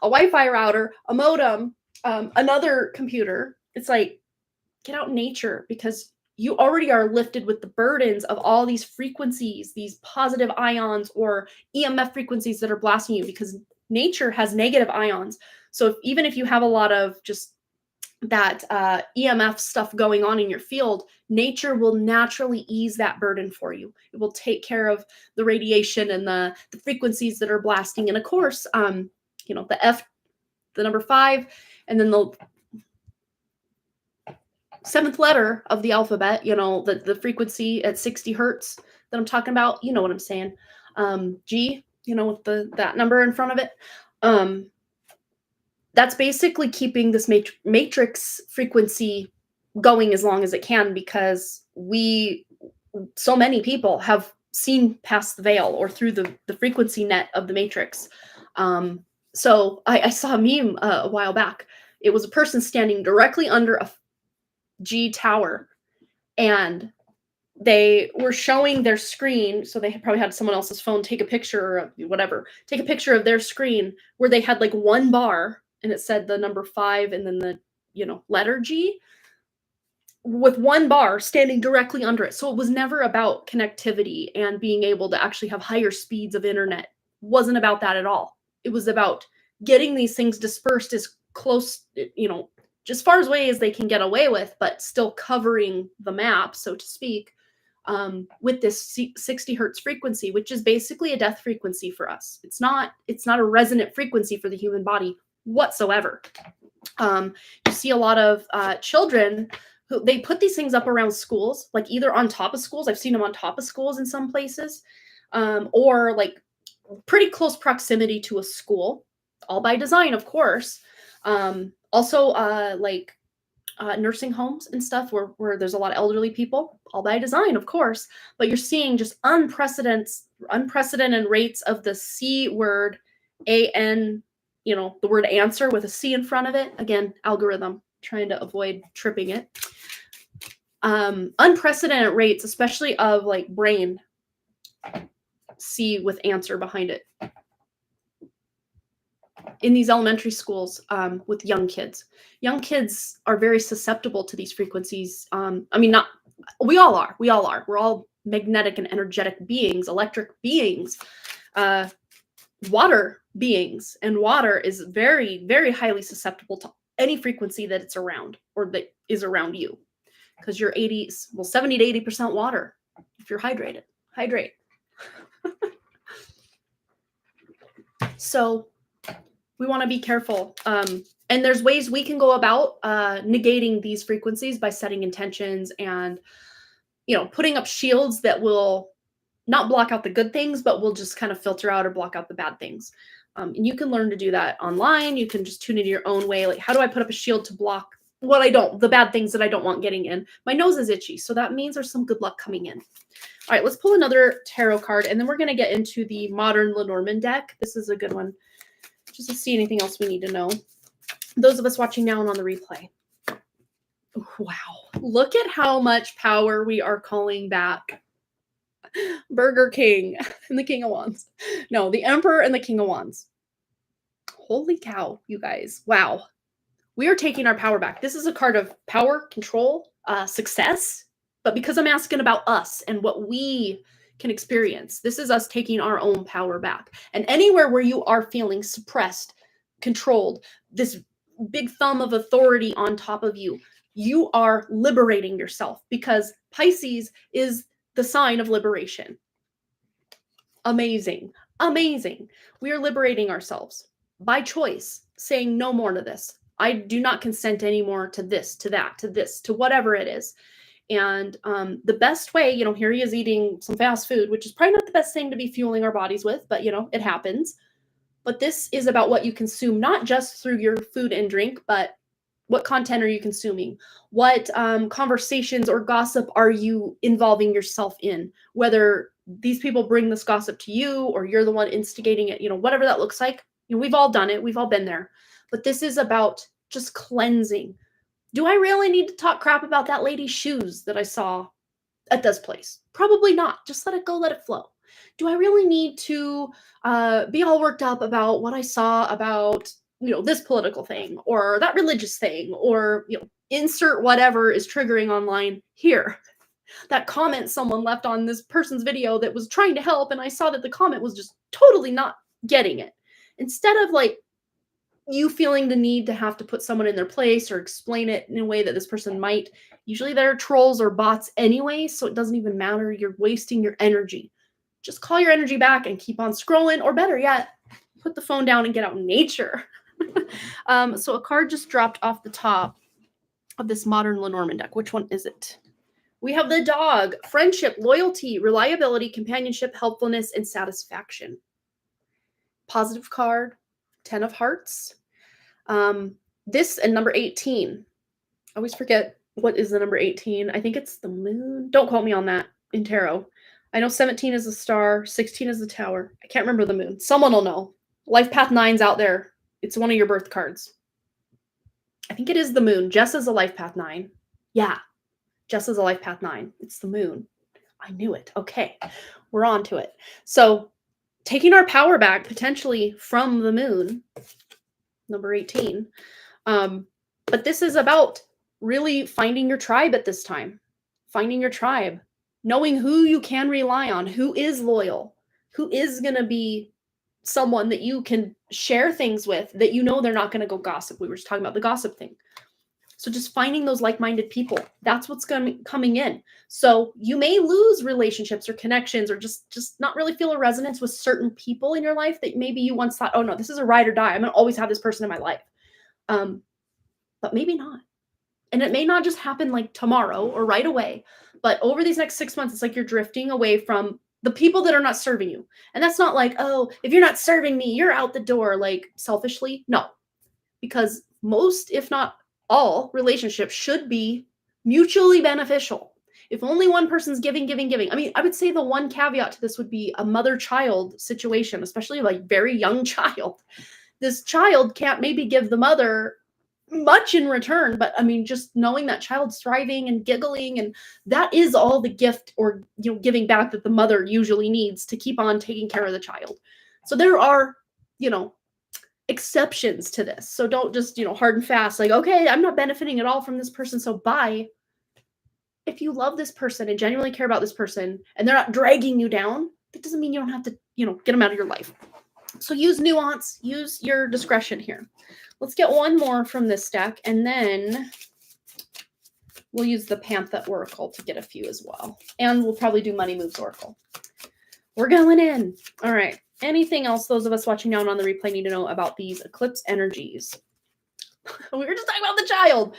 Wi-Fi router, a modem, another computer. It's like, get out in nature because you already are lifted with the burdens of all these frequencies, these positive ions or EMF frequencies that are blasting you, because nature has negative ions. So even if you have a lot of just that EMF stuff going on in your field, nature will naturally ease that burden for you. It will take care of the radiation and the frequencies that are blasting. And of course, the F, the number 5, and then the 7th letter of the alphabet, the frequency at 60 hertz that I'm talking about, you know what I'm saying. G, with that number in front of it. That's basically keeping this matrix frequency going as long as it can, because so many people have seen past the veil or through the frequency net of the matrix. So I saw a meme a while back. It was a person standing directly under a G tower, and they were showing their screen. So they probably had someone else's phone take a picture or whatever, take a picture of their screen where they had like one bar and it said the number 5 and then the, letter G, with one bar standing directly under it. So it was never about connectivity and being able to actually have higher speeds of internet. It wasn't about that at all. It was about getting these things dispersed as close, just far away as they can get away with, but still covering the map, so to speak, with this 60 hertz frequency, which is basically a death frequency for us. It's not a resonant frequency for the human body whatsoever. You see a lot of children who they put these things up around schools, like either on top of schools. I've seen them on top of schools in some places, or like pretty close proximity to a school, all by design, of course. Also, like nursing homes and stuff where there's a lot of elderly people, all by design, of course. But you're seeing just unprecedented rates of the C word, AN, the word answer with a C in front of it. Again, algorithm, trying to avoid tripping it. Unprecedented rates, especially of like brain, C with answer behind it, in these elementary schools, with young kids. Young kids are very susceptible to these frequencies. We all are. We're all magnetic and energetic beings, electric beings, water beings. And water is very, very highly susceptible to any frequency that it's around or that is around you. Because you're 70 to 80% water if you're hydrated. Hydrate. So we want to be careful. And there's ways we can go about negating these frequencies by setting intentions and, putting up shields that will not block out the good things, but will just kind of filter out or block out the bad things. And you can learn to do that online. You can just tune into your own way. Like, how do I put up a shield to block the bad things that I don't want getting in? My nose is itchy, so that means there's some good luck coming in. All right, let's pull another tarot card, and then we're going to get into the modern Lenormand deck. This is a good one, just to see anything else we need to know. Those of us watching now and on the replay. Wow, look at how much power we are calling back. Burger King and the King of Wands. No, the Emperor and the King of Wands. Holy cow, you guys. Wow. We are taking our power back. This is a card of power, control, success. But because I'm asking about us and what we can experience, this is us taking our own power back. And anywhere where you are feeling suppressed, controlled, this big thumb of authority on top of you, you are liberating yourself, because Pisces is the sign of liberation. Amazing. Amazing. We are liberating ourselves by choice, saying no more to this. I do not consent anymore to this, to that, to this, to whatever it is. And the best way, here he is eating some fast food, which is probably not the best thing to be fueling our bodies with, but it happens. But this is about what you consume, not just through your food and drink, but what content are you consuming? What conversations or gossip are you involving yourself in? Whether these people bring this gossip to you or you're the one instigating it, whatever that looks like. We've all done it. We've all been there. But this is about just cleansing. Do I really need to talk crap about that lady's shoes that I saw at this place? Probably not. Just let it go, let it flow. Do I really need to be all worked up about what I saw about, this political thing or that religious thing or, insert whatever is triggering online here? that comment someone left on this person's video that was trying to help, and I saw that the comment was just totally not getting it. Instead of like you feeling the need to have to put someone in their place or explain it in a way that this person might, usually they're trolls or bots anyway, so it doesn't even matter. You're wasting your energy. Just call your energy back and keep on scrolling, or better yet, put the phone down and get out in nature. So a card just dropped off the top of this modern Lenormand deck. Which one is it? We have the dog. Friendship, loyalty, reliability, companionship, helpfulness, and satisfaction. Positive card. 10 of hearts. This and number 18. I always forget what is the number 18. I think it's the moon. Don't quote me on that in tarot. I know 17 is the star, 16 is the tower. I can't remember the moon. Someone will know. Life Path 9's out there. It's one of your birth cards. I think it is the moon. Jess is a Life Path 9. Yeah. Jess is a Life Path 9. It's the moon. I knew it. Okay. We're on to it. So taking our power back potentially from the moon, number 18. But this is about really finding your tribe at this time. Finding your tribe. Knowing who you can rely on, who is loyal, who is going to be someone that you can share things with, that you know they're not going to go gossip. We were just talking about the gossip thing. So just finding those like-minded people, that's what's coming in. So you may lose relationships or connections, or just not really feel a resonance with certain people in your life that maybe you once thought, oh no, this is a ride or die. I'm going to always have this person in my life. But maybe not. And it may not just happen like tomorrow or right away, but over these next 6 months, it's like you're drifting away from the people that are not serving you. And that's not like, oh, if you're not serving me, you're out the door, like selfishly. No, because most, if not all, relationships should be mutually beneficial. If only one person's giving. I mean, I would say the one caveat to this would be a mother-child situation, especially like very young child. This child can't maybe give the mother much in return, but I mean, just knowing that child's thriving and giggling, and that is all the gift or giving back that the mother usually needs to keep on taking care of the child. So there are exceptions to this. So don't just hard and fast like, okay, I'm not benefiting at all from this person, so bye. If you love this person and genuinely care about this person and they're not dragging you down, that doesn't mean you don't have to get them out of your life. So use nuance, use your discretion here. Let's get one more from this deck, and then we'll use the Pantha Oracle to get a few as well. And we'll probably do Money Moves Oracle. We're going in. All right. Anything else those of us watching now and on the replay need to know about these eclipse energies? We were just talking about the child.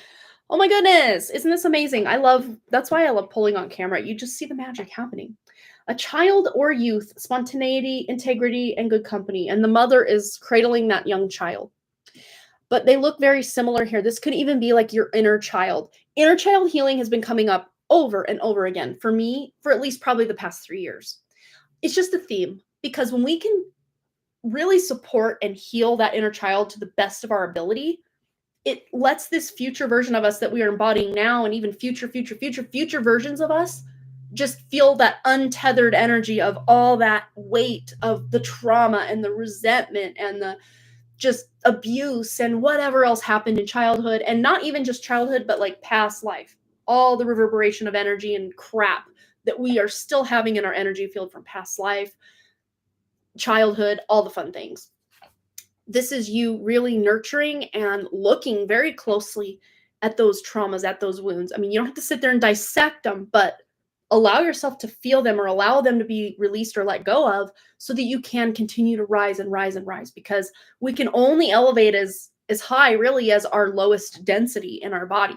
Oh my goodness. Isn't this amazing? That's why I love pulling on camera. You just see the magic happening. A child or youth, spontaneity, integrity, and good company. And the mother is cradling that young child. But they look very similar here. This could even be like your inner child. Inner child healing has been coming up over and over again for me for at least probably the past 3 years. It's just a theme, because when we can really support and heal that inner child to the best of our ability, it lets this future version of us that we are embodying now, and even future versions of us, just feel that untethered energy of all that weight of the trauma and the resentment and the just abuse and whatever else happened in childhood, and not even just childhood, but like past life, all the reverberation of energy and crap that we are still having in our energy field from past life, childhood, all the fun things. This is you really nurturing and looking very closely at those traumas, at those wounds. I mean, you don't have to sit there and dissect them, but allow yourself to feel them, or allow them to be released or let go of, so that you can continue to rise and rise and rise, because we can only elevate as high really as our lowest density in our body.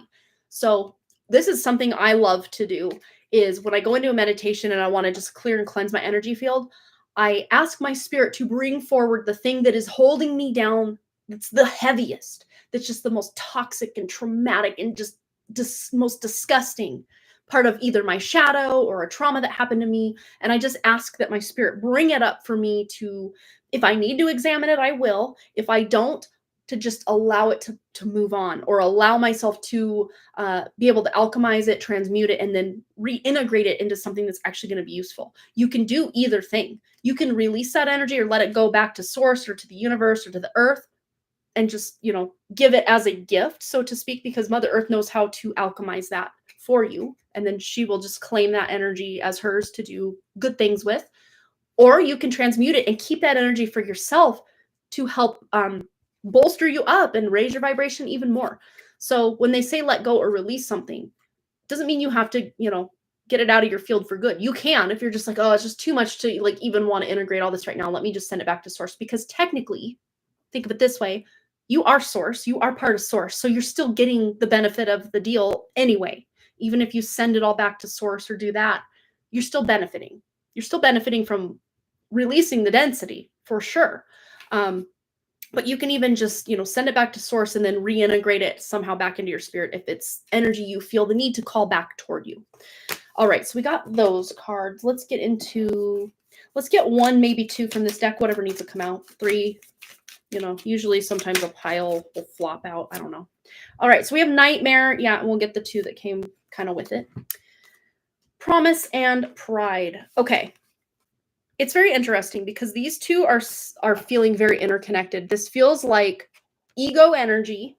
So this is something I love to do, is when I go into a meditation and I want to just clear and cleanse my energy field, I ask my spirit to bring forward the thing that is holding me down, that's the heaviest, that's just the most toxic and traumatic and just most disgusting part of either my shadow or a trauma that happened to me. And I just ask that my spirit bring it up for me to, if I need to examine it, I will. If I don't, to just allow it to move on, or allow myself to be able to alchemize it, transmute it, and then reintegrate it into something that's actually going to be useful. You can do either thing. You can release that energy or let it go back to source or to the universe or to the earth, and just, give it as a gift, so to speak, because Mother Earth knows how to alchemize that for you, and then she will just claim that energy as hers to do good things with. Or you can transmute it and keep that energy for yourself to help bolster you up and raise your vibration even more. So when they say let go or release something, doesn't mean you have to, get it out of your field for good. You can, if you're just like, oh, it's just too much to like even want to integrate all this right now. Let me just send it back to source. Because technically, think of it this way, you are source, you are part of source. So you're still getting the benefit of the deal anyway. Even if you send it all back to source or do that, you're still benefiting. You're still benefiting from releasing the density for sure. But you can even just, send it back to source and then reintegrate it somehow back into your spirit if it's energy you feel the need to call back toward you. All right, so we got those cards. Let's get one, maybe two from this deck, whatever needs to come out. 3, usually sometimes a pile will flop out. I don't know. All right, so we have Nightmare. Yeah, and we'll get the 2 that came kind of with it. Promise and Pride. Okay. It's very interesting because these 2 are feeling very interconnected. This feels like ego energy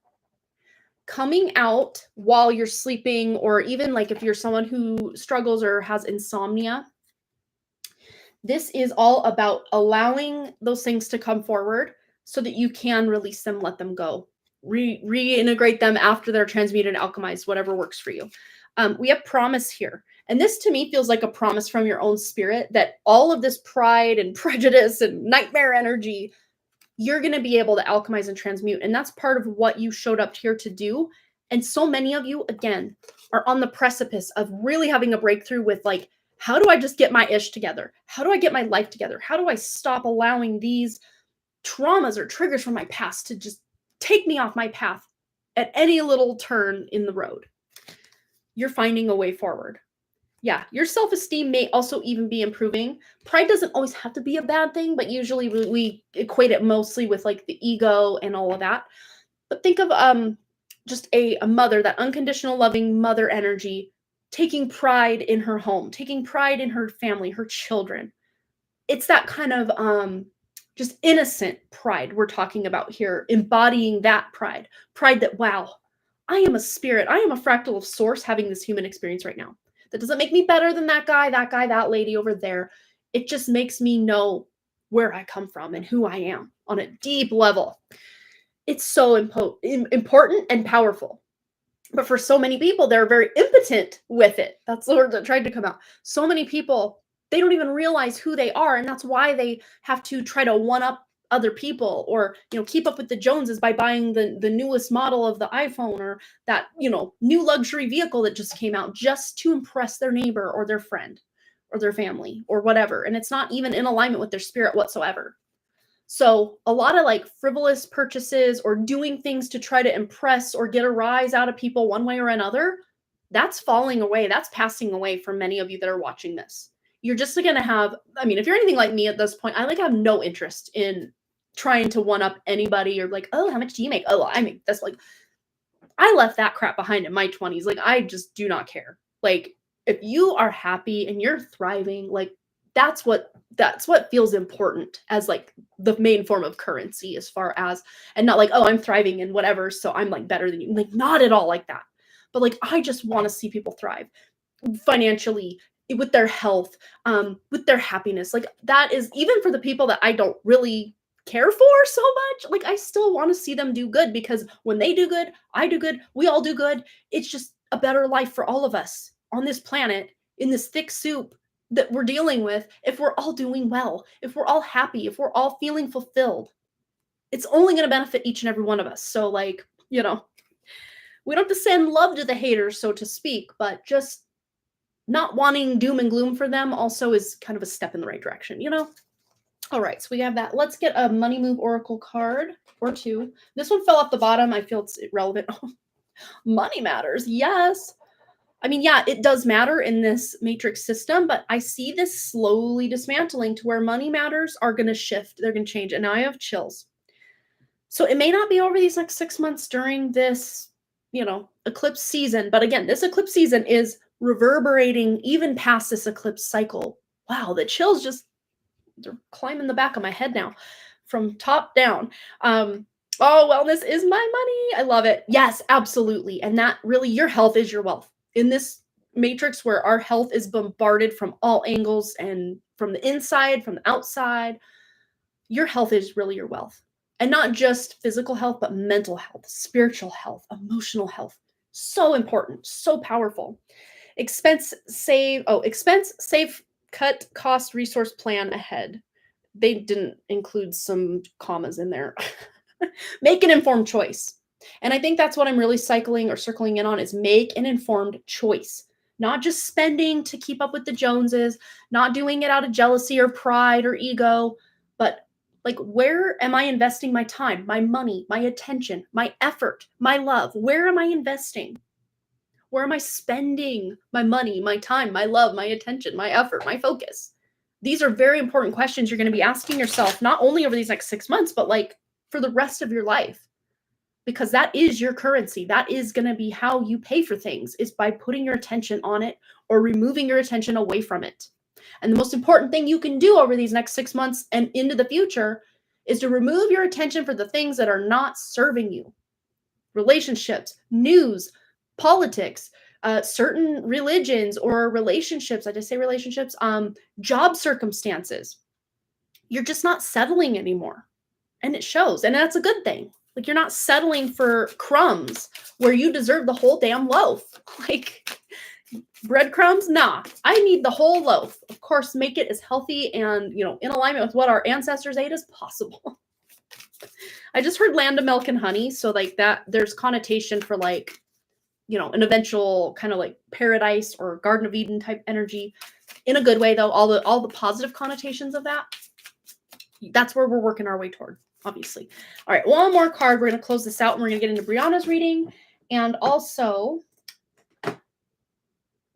coming out while you're sleeping, or even like if you're someone who struggles or has insomnia. This is all about allowing those things to come forward so that you can release them, let them go, reintegrate them after they're transmuted and alchemized, whatever works for you. We have promise here. And this to me feels like a promise from your own spirit that all of this pride and prejudice and nightmare energy, you're going to be able to alchemize and transmute. And that's part of what you showed up here to do. And so many of you, again, are on the precipice of really having a breakthrough with like, how do I just get my ish together? How do I get my life together? How do I stop allowing these traumas or triggers from my past to just take me off my path at any little turn in the road? You're finding a way forward. Yeah, your self-esteem may also even be improving. Pride doesn't always have to be a bad thing, but usually we equate it mostly with like the ego and all of that. But think of just a mother, that unconditional loving mother energy, taking pride in her home, taking pride in her family, her children. It's that kind of just innocent pride we're talking about here, embodying that pride that, wow, I am a spirit. I am a fractal of source having this human experience right now. That doesn't make me better than that guy, that lady over there. It just makes me know where I come from and who I am on a deep level. It's so important and powerful. But for so many people, they're very impotent with it. That's the word that tried to come out. So many people, they don't even realize who they are. And that's why they have to try to one-up other people, or keep up with the Joneses by buying the newest model of the iPhone, or that new luxury vehicle that just came out, just to impress their neighbor or their friend or their family or whatever. And it's not even in alignment with their spirit whatsoever. So a lot of like frivolous purchases or doing things to try to impress or get a rise out of people one way or another, that's falling away. That's passing away for many of you that are watching this. You're just going to have, if you're anything like me at this point, I have no interest in trying to one up anybody, or like, oh, how much do you make? Oh, I make this. Like, I left that crap behind in my 20s. Like, I just do not care. Like, if you are happy and you're thriving, like, that's what feels important as like the main form of currency, as far as, and not like, oh, I'm thriving and whatever, so I'm like better than you. Like, not at all like that. But like, I just want to see people thrive financially, with their health, with their happiness. Like, that is, even for the people that I don't really care for so much, like, I still want to see them do good, because when they do good, I do good, we all do good. It's just a better life for all of us on this planet, in this thick soup that we're dealing with. If we're all doing well, if we're all happy, if we're all feeling fulfilled, it's only going to benefit each and every one of us. So like, we don't have to send love to the haters, so to speak, but just not wanting doom and gloom for them also is kind of a step in the right direction, All right, so we have that. Let's get a money move oracle card or 2. This one fell off the bottom. I feel it's relevant. Money matters. Yes. Yeah, it does matter in this matrix system, but I see this slowly dismantling to where money matters are going to shift. They're going to change. And now I have chills. So it may not be over these next 6 months during this, eclipse season. But again, this eclipse season is reverberating even past this eclipse cycle. Wow, the chills they're climbing the back of my head now from top down. Oh, wellness is my money. I love it. Yes, absolutely. And that really, your health is your wealth. in this matrix where our health is bombarded from all angles and from the inside, from the outside, your health is really your wealth. And not just physical health, but mental health, spiritual health, emotional health. So important, so powerful. Expense save, cut cost resource plan ahead. They didn't include some commas in there. Make an informed choice. And I think that's what I'm really circling in on is make an informed choice. Not just spending to keep up with the Joneses, not doing it out of jealousy or pride or ego, but like, where am I investing my time, my money, my attention, my effort, my love? Where am I investing? Where am I spending my money, my time, my love, my attention, my effort, my focus? These are very important questions you're going to be asking yourself, not only over these next 6 months, but like for the rest of your life. Because that is your currency. That is going to be how you pay for things, is by putting your attention on it or removing your attention away from it. And the most important thing you can do over these next 6 months and into the future is to remove your attention for the things that are not serving you. Relationships, news, politics, certain religions or relationships. I just say relationships, job circumstances. You're just not settling anymore. And it shows. And that's a good thing. Like, you're not settling for crumbs where you deserve the whole damn loaf. Like, breadcrumbs? Nah, I need the whole loaf. Of course, make it as healthy and, in alignment with what our ancestors ate as possible. I just heard land of milk and honey. So like that, there's connotation for like, an eventual kind of like paradise or Garden of Eden type energy in a good way, though. All the positive connotations of that. That's where we're working our way toward, obviously. All right, one more card. We're going to close this out and we're going to get into Brianna's reading. And also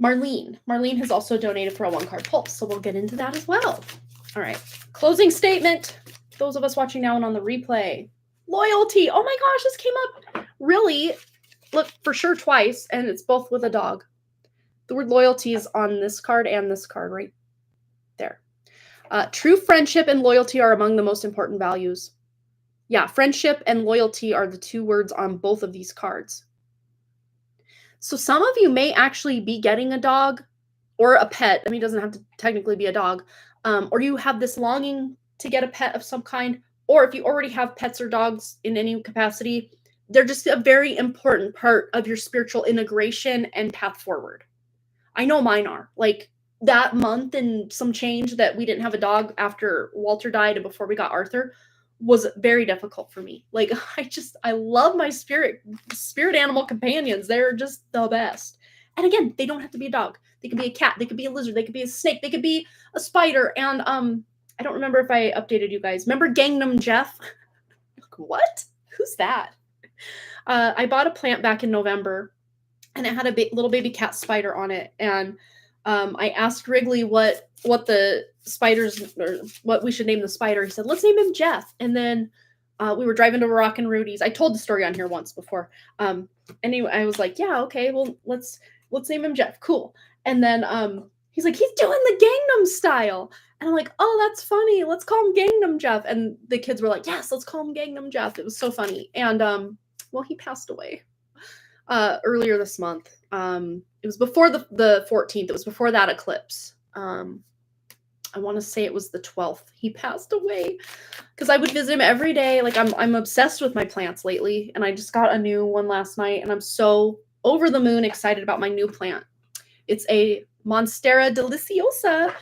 Marlene. Marlene has also donated for a 1-card pulse, so we'll get into that as well. All right, closing statement. Those of us watching now and on the replay. Loyalty. Oh my gosh, this came up really, look, for sure twice, and it's both with a dog. The word loyalty is on this card and this card right there. True friendship and loyalty are among the most important values. Yeah, friendship and loyalty are the 2 words on both of these cards. So some of you may actually be getting a dog or a pet. I mean, it doesn't have to technically be a dog. Or you have this longing to get a pet of some kind. Or if you already have pets or dogs in any capacity, they're just a very important part of your spiritual integration and path forward. I know mine are. Like, that month and some change that we didn't have a dog after Walter died and before we got Arthur was very difficult for me. Like, I love my spirit animal companions. They're just the best. And again, they don't have to be a dog. They could be a cat. They could be a lizard. They could be a snake. They could be a spider. And I don't remember if I updated you guys. Remember Gangnam Jeff? What? Who's that? I bought a plant back in November, and it had a little baby cat spider on it. And I asked Wrigley what the spiders, or what we should name the spider. He said, let's name him Jeff. And then we were driving to Rock and Rudy's. I told the story on here once before. Anyway, I was like, yeah, okay, well, let's name him Jeff. Cool. And then he's like, he's doing the Gangnam style. And I'm like, oh, that's funny. Let's call him Gangnam Jeff. And the kids were like, yes, let's call him Gangnam Jeff. It was so funny. And well, he passed away earlier this month. It was before the 14th. It was before that eclipse. I want to say it was the 12th. He passed away because I would visit him every day. Like, I'm obsessed with my plants lately, and I just got a new one last night, and I'm so over the moon excited about my new plant. It's a Monstera deliciosa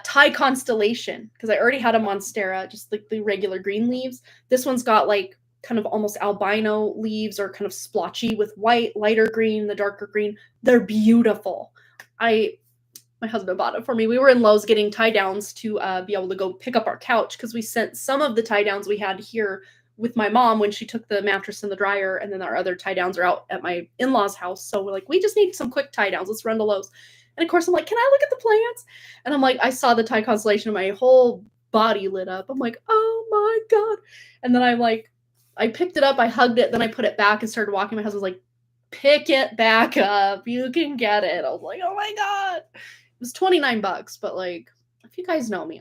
Thai constellation, because I already had a Monstera, just like the regular green leaves. This one's got like kind of almost albino leaves, or kind of splotchy with white, lighter green, the darker green. They're beautiful. My husband bought it for me. We were in Lowe's getting tie downs to be able to go pick up our couch, because we sent some of the tie downs we had here with my mom when she took the mattress in the dryer, and then our other tie downs are out at my in-laws' house. So we're like, we just need some quick tie downs. Let's run to Lowe's. And of course, I'm like, can I look at the plants? And I'm like, I saw the Thai constellation and my whole body lit up. I'm like, oh my God. And then I'm like, I picked it up, I hugged it, then I put it back and started walking. My husband was like, pick it back up. You can get it. I was like, oh my God. It was $29, but like, if you guys know me,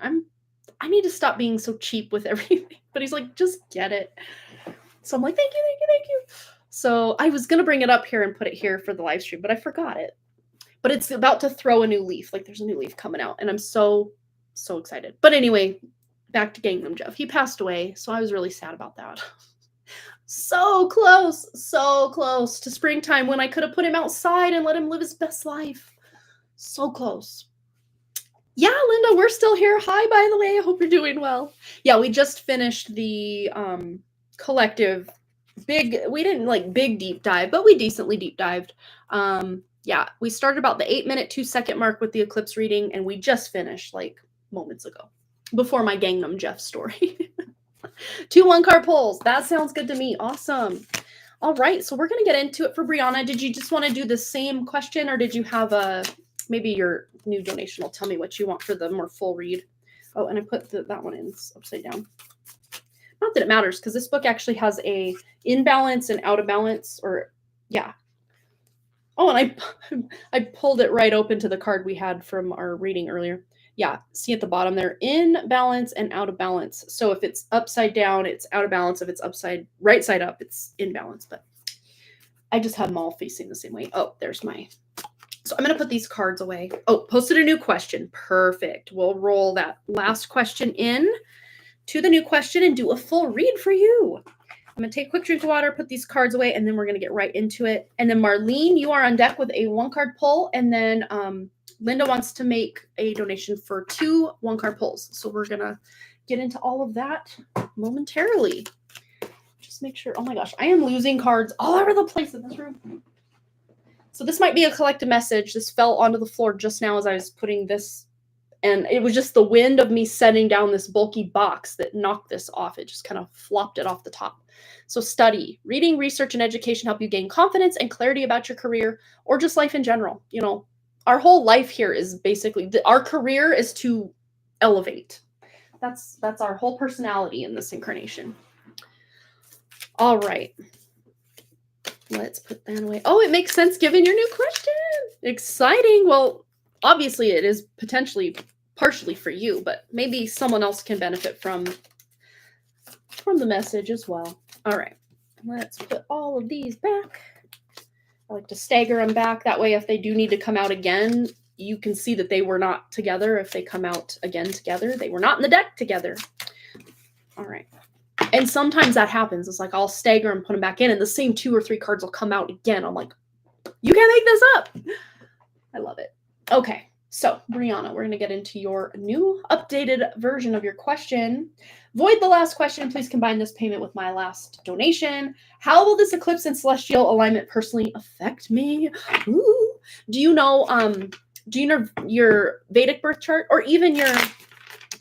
I need to stop being so cheap with everything. But he's like, just get it. So I'm like, thank you. So I was going to bring it up here and put it here for the live stream, but I forgot it. But it's about to throw a new leaf. Like there's a new leaf coming out and I'm so excited. But anyway, back to Gangnam Jeff. He passed away. So I was really sad about that. So close to springtime when I could have put him outside and let him live his best life. So close. Yeah, Linda, we're still here. Hi, by the way. I hope you're doing well. Yeah, we just finished the collective we didn't like big deep dive, but we decently deep dived. Yeah, we started about the 8-minute, 2-second mark with the eclipse reading, and we just finished like moments ago before my Gangnam Jeff story. 2 1-card pulls. That sounds good to me. Awesome. All right, so we're going to get into it for Brianna. Did you just want to do the same question, or did you have maybe your new donation will tell me what you want for the more full read? Oh, and I put that one in upside down. Not that it matters, because this book actually has a in balance and out of balance, or yeah. Oh, and I pulled it right open to the card we had from our reading earlier. Yeah, see at the bottom there, in balance and out of balance. So if it's upside down, it's out of balance. If it's right side up, it's in balance. But I just have them all facing the same way. Oh, there's my... So I'm going to put these cards away. Oh, posted a new question. Perfect. We'll roll that last question in to the new question and do a full read for you. I'm going to take a quick drink of water, put these cards away, and then we're going to get right into it. And then Marlene, you are on deck with a 1-card pull. And then Linda wants to make a donation for 2 1-card pulls. So we're going to get into all of that momentarily. Just make sure. Oh my gosh, I am losing cards all over the place in this room. So this might be a collective message. This fell onto the floor just now as I was putting this. And it was just the wind of me setting down this bulky box that knocked this off. It just kind of flopped it off the top. So study, reading, research, and education help you gain confidence and clarity about your career or just life in general. You know, our whole life here is basically, our career is to elevate. That's our whole personality in this incarnation. All right. Let's put that away. Oh, it makes sense given your new question. Exciting. Well, obviously it is potentially partially for you, but maybe someone else can benefit from the message as well. All right, let's put all of these back. I like to stagger them back. That way, if they do need to come out again, you can see that they were not together. If they come out again together, they were not in the deck together. All right. And sometimes that happens. It's like I'll stagger and put them back in, and the same 2 or 3 cards will come out again. I'm like, you can't make this up. I love it. Okay, so Brianna, we're going to get into your new updated version of your question. Void the last question. Please combine this payment with my last donation. How will this eclipse and celestial alignment personally affect me? Ooh. Do you know your Vedic birth chart or even your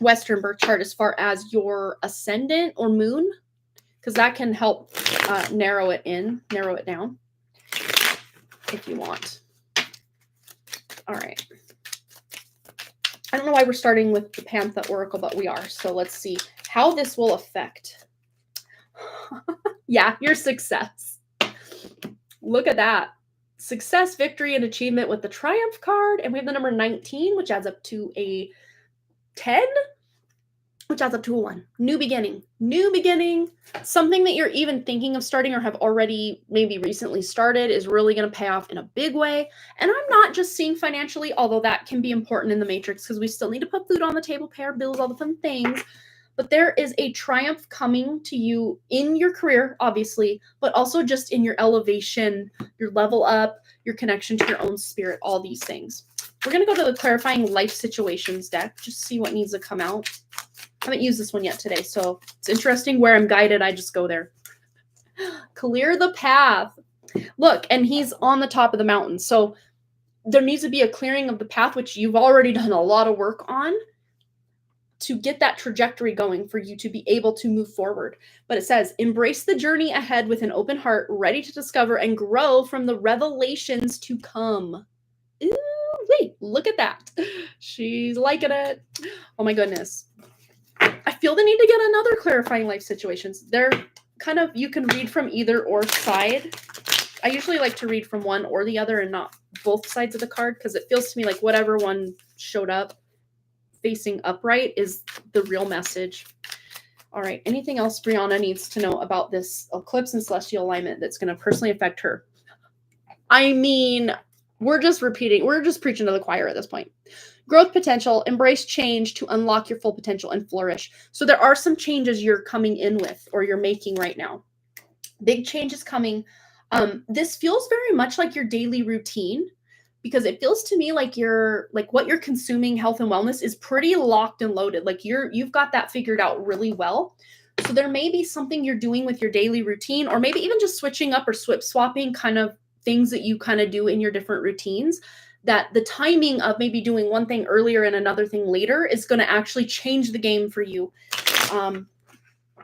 Western birth chart as far as your ascendant or moon? Because that can help narrow it down if you want. All right. I don't know why we're starting with the Pantha Oracle, but we are. So let's see how this will affect. Yeah, your success. Look at that. Success, victory, and achievement with the Triumph card. And we have the number 19, which adds up to a 10, which adds up to a 1. New beginning. New beginning. Something that you're even thinking of starting or have already maybe recently started is really going to pay off in a big way. And I'm not just seeing financially, although that can be important in the matrix because we still need to put food on the table, pay our bills, all the fun things. But there is a triumph coming to you in your career, obviously, but also just in your elevation, your level up, your connection to your own spirit, all these things. We're going to go to the clarifying life situations deck, just see what needs to come out. I haven't used this one yet today, so it's interesting where I'm guided. I just go there. Clear the path. Look, and he's on the top of the mountain. So there needs to be a clearing of the path, which you've already done a lot of work on to get that trajectory going for you to be able to move forward. But it says, embrace the journey ahead with an open heart, ready to discover and grow from the revelations to come. Ooh, wait, look at that. She's liking it. Oh my goodness. I feel the need to get another clarifying life situations. They're kind of, you can read from either or side. I usually like to read from one or the other and not both sides of the card because it feels to me like whatever one showed up facing upright is the real message. All right. Anything else Brianna needs to know about this eclipse and celestial alignment that's going to personally affect her? I mean, we're just preaching to the choir at this point. Growth potential, embrace change to unlock your full potential and flourish. So there are some changes you're coming in with or you're making right now. Big changes coming. This feels very much like your daily routine, because it feels to me like what you're consuming, health and wellness, is pretty locked and loaded. Like you've got that figured out really well. So there may be something you're doing with your daily routine, or maybe even just switching up or swapping kind of things that you kind of do in your different routines, that the timing of maybe doing one thing earlier and another thing later is going to actually change the game for you. And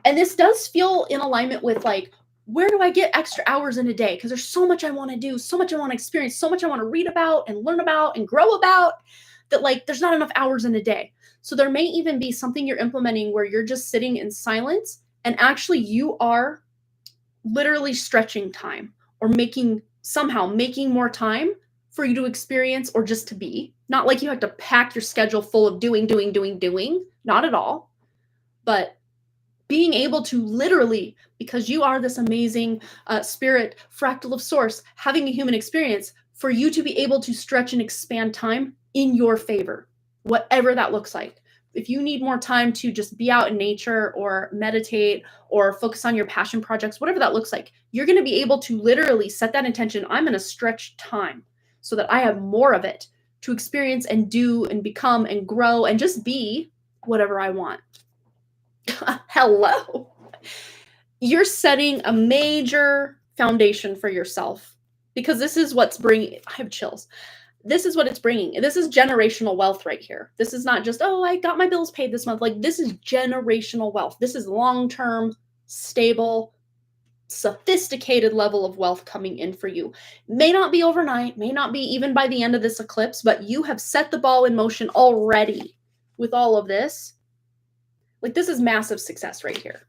this does feel in alignment with like, where do I get extra hours in a day? Because there's so much I want to do, so much I want to experience, so much I want to read about and learn about and grow about, that like there's not enough hours in a day. So there may even be something you're implementing where you're just sitting in silence and actually you are literally stretching time or somehow making more time for you to experience or just to be. Not like you have to pack your schedule full of doing. Not at all. But being able to literally, because you are this amazing spirit, fractal of source, having a human experience, for you to be able to stretch and expand time in your favor, whatever that looks like. If you need more time to just be out in nature or meditate or focus on your passion projects, whatever that looks like, you're going to be able to literally set that intention. I'm going to stretch time so that I have more of it to experience and do and become and grow and just be whatever I want. Hello. You're setting a major foundation for yourself, because this is what's bringing, I have chills. This is what it's bringing. This is generational wealth right here. This is not just, oh, I got my bills paid this month. Like, this is generational wealth. This is long-term, stable, sophisticated level of wealth coming in for you. May not be overnight, may not be even by the end of this eclipse, but you have set the ball in motion already with all of this. Like, this is massive success right here.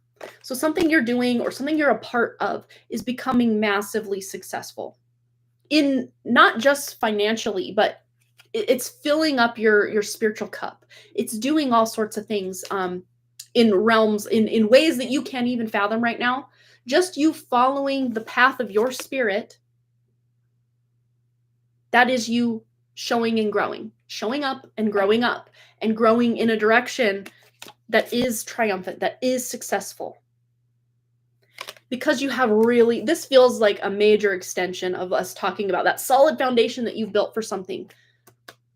So something you're doing or something you're a part of is becoming massively successful, in not just financially, but it's filling up your spiritual cup. It's doing all sorts of things in realms, in ways that you can't even fathom right now. Just you following the path of your spirit, that is you showing and growing, showing up and growing in a direction that is triumphant, that is successful. Because you have really, this feels like a major extension of us talking about that solid foundation that you've built for something.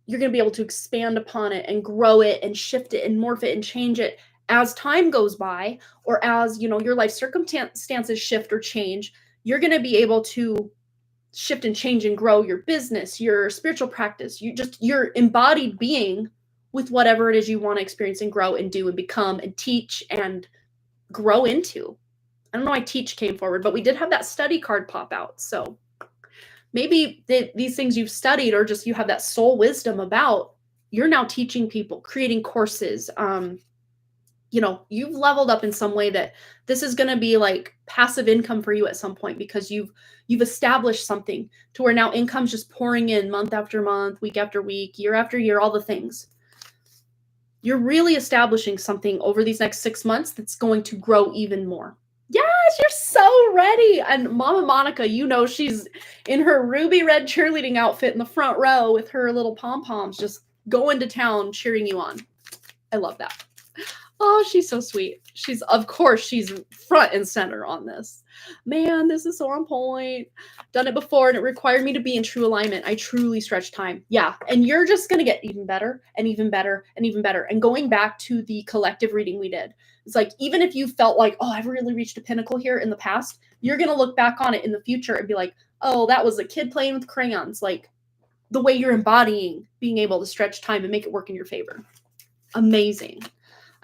You're going to be able to expand upon it and grow it and shift it and morph it and change it as time goes by, or as, you know, your life circumstances shift or change. You're going to be able to shift and change and grow your business, your spiritual practice, your embodied being with whatever it is you want to experience and grow and do and become and teach and grow into. I don't know why teach came forward, but we did have that study card pop out. So maybe these things you've studied, or just you have that soul wisdom about, you're now teaching people, creating courses. You know, you've leveled up in some way that this is going to be like passive income for you at some point, because you've established something to where now income's just pouring in month after month, week after week, year after year, all the things. You're really establishing something over these next 6 months that's going to grow even more. Yes, you're so ready. And Mama Monica, you know, she's in her ruby red cheerleading outfit in the front row with her little pom-poms, just going to town, cheering you on. I love that. Oh, she's so sweet. Of course, she's front and center on this. Man, this is so on point. Done it before, and it required me to be in true alignment. I truly stretched time. Yeah, and you're just going to get even better and even better and even better. And going back to the collective reading we did, it's like, even if you felt like, oh, I've really reached a pinnacle here in the past, you're going to look back on it in the future and be like, oh, that was a kid playing with crayons. Like, the way you're embodying being able to stretch time and make it work in your favor. Amazing.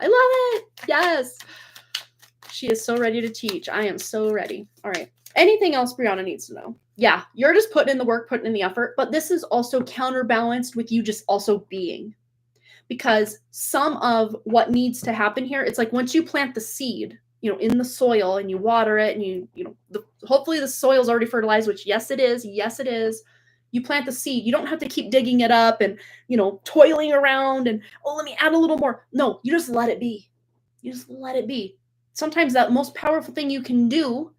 I love it. Yes. She is so ready to teach. I am so ready. All right. Anything else Brianna needs to know? Yeah, you're just putting in the work, putting in the effort, but this is also counterbalanced with you just also being. Because some of what needs to happen here, it's like once you plant the seed, you know, in the soil and you water it and you know, hopefully the soil's already fertilized, which yes, it is. Yes, it is. You plant the seed. You don't have to keep digging it up and, you know, toiling around and, oh, let me add a little more. No, you just let it be. You just let it be. sometimes that most powerful thing you can do,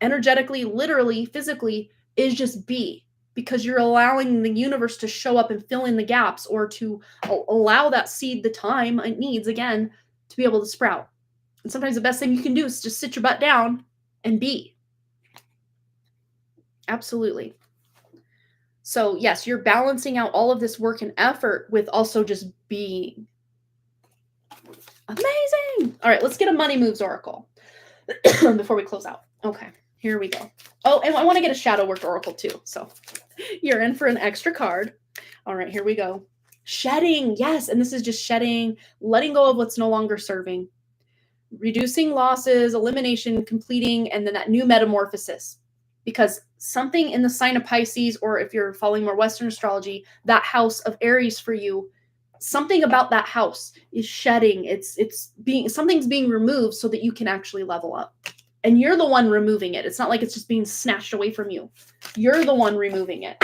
energetically, literally, physically, is just be, because you're allowing the universe to show up and fill in the gaps, or to allow that seed the time it needs, again, to be able to sprout. And sometimes the best thing you can do is just sit your butt down and be. Absolutely. So yes, you're balancing out all of this work and effort with also just being. Amazing. All right, let's get a money moves oracle before we close out. Okay, here we go. Oh, and I want to get a shadow work oracle too. So you're in for an extra card. All right, here we go. Shedding. Yes, and this is just shedding, letting go of what's no longer serving, reducing losses, elimination, completing, and then that new metamorphosis. Because something in the sign of Pisces, or if you're following more Western astrology, that house of Aries for you, something about that house is shedding. Something's being removed so that you can actually level up. And you're the one removing it. It's not like it's just being snatched away from you. You're the one removing it.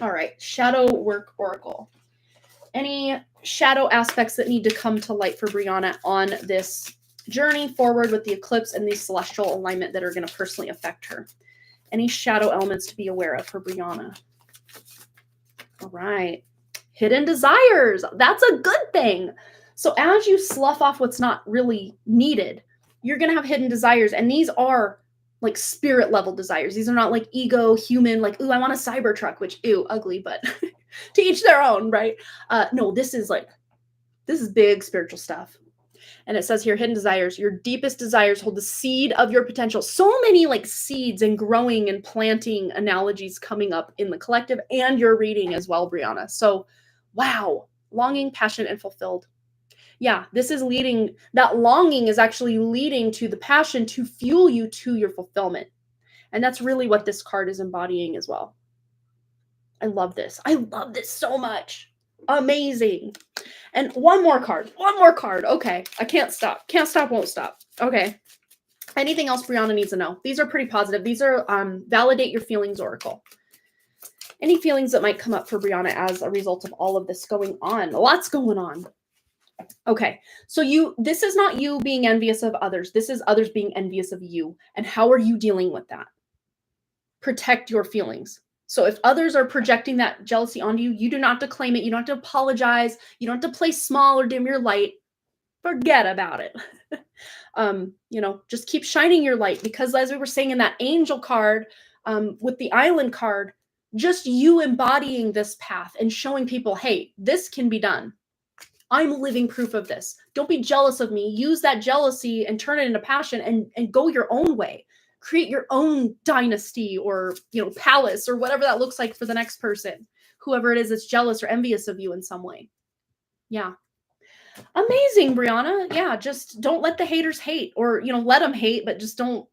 All right, shadow work oracle. Any shadow aspects that need to come to light for Brianna on this journey forward with the eclipse and the celestial alignment that are going to personally affect her? Any shadow elements to be aware of for Brianna? All right. Hidden desires. That's a good thing. So as you slough off what's not really needed, you're going to have hidden desires. And these are like spirit level desires. These are not like ego, human, like, ooh, I want a Cybertruck, which, ew, ugly, but to each their own, right? No, this is big spiritual stuff. And it says here, hidden desires, your deepest desires hold the seed of your potential. So many like seeds and growing and planting analogies coming up in the collective and your reading as well, Brianna. So, wow, longing, passion, and fulfilled. Yeah, this is leading, that longing is actually leading to the passion to fuel you to your fulfillment. And that's really what this card is embodying as well. I love this. I love this so much. Amazing. And one more card. Okay. I can't stop. Can't stop, won't stop. Okay. Anything else Brianna needs to know? These are pretty positive. These are validate your feelings oracle. Any feelings that might come up for Brianna as a result of all of this going on? Lots going on. Okay. So this is not you being envious of others. This is others being envious of you. And how are you dealing with that? Protect your feelings. So if others are projecting that jealousy onto you, you do not have to claim it. You don't have to apologize. You don't have to play small or dim your light. Forget about it. Just keep shining your light, because as we were saying in that angel card, with the island card, just you embodying this path and showing people, hey, this can be done. I'm living proof of this. Don't be jealous of me. Use that jealousy and turn it into passion and go your own way. Create your own dynasty or, palace or whatever that looks like for the next person, whoever it is that's jealous or envious of you in some way. Yeah. Amazing, Brianna. Yeah. Just don't let the haters hate, or, let them hate, but just don't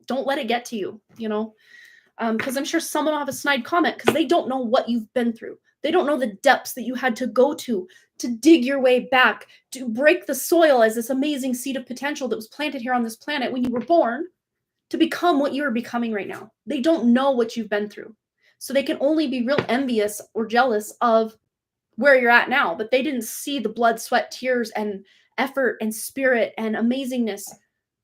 let it get to you, because I'm sure someone will have a snide comment because they don't know what you've been through. They don't know the depths that you had to go to dig your way back, to break the soil as this amazing seed of potential that was planted here on this planet when you were born, to become what you are becoming right now. They don't know what you've been through. So they can only be real envious or jealous of where you're at now, but they didn't see the blood, sweat, tears, and effort and spirit and amazingness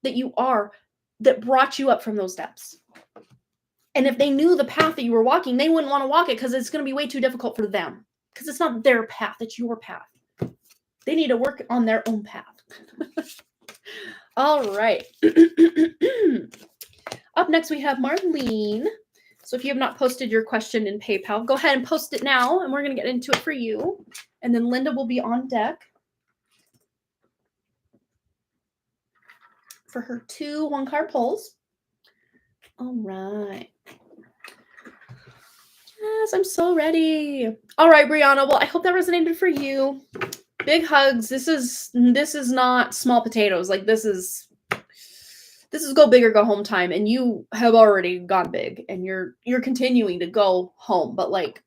that you are, that brought you up from those depths. And if they knew the path that you were walking, they wouldn't want to walk it because it's going to be way too difficult for them, because it's not their path, it's your path. They need to work on their own path. All right. Up next, we have Marlene. So if you have not posted your question in PayPal, go ahead and post it now, and we're going to get into it for you. And then Linda will be on deck for her 2 one-card pulls. All right. Yes, I'm so ready. All right, Brianna. Well, I hope that resonated for you. Big hugs. This is not small potatoes. Like this is go big or go home time, and you have already gone big, and you're continuing to go home, but like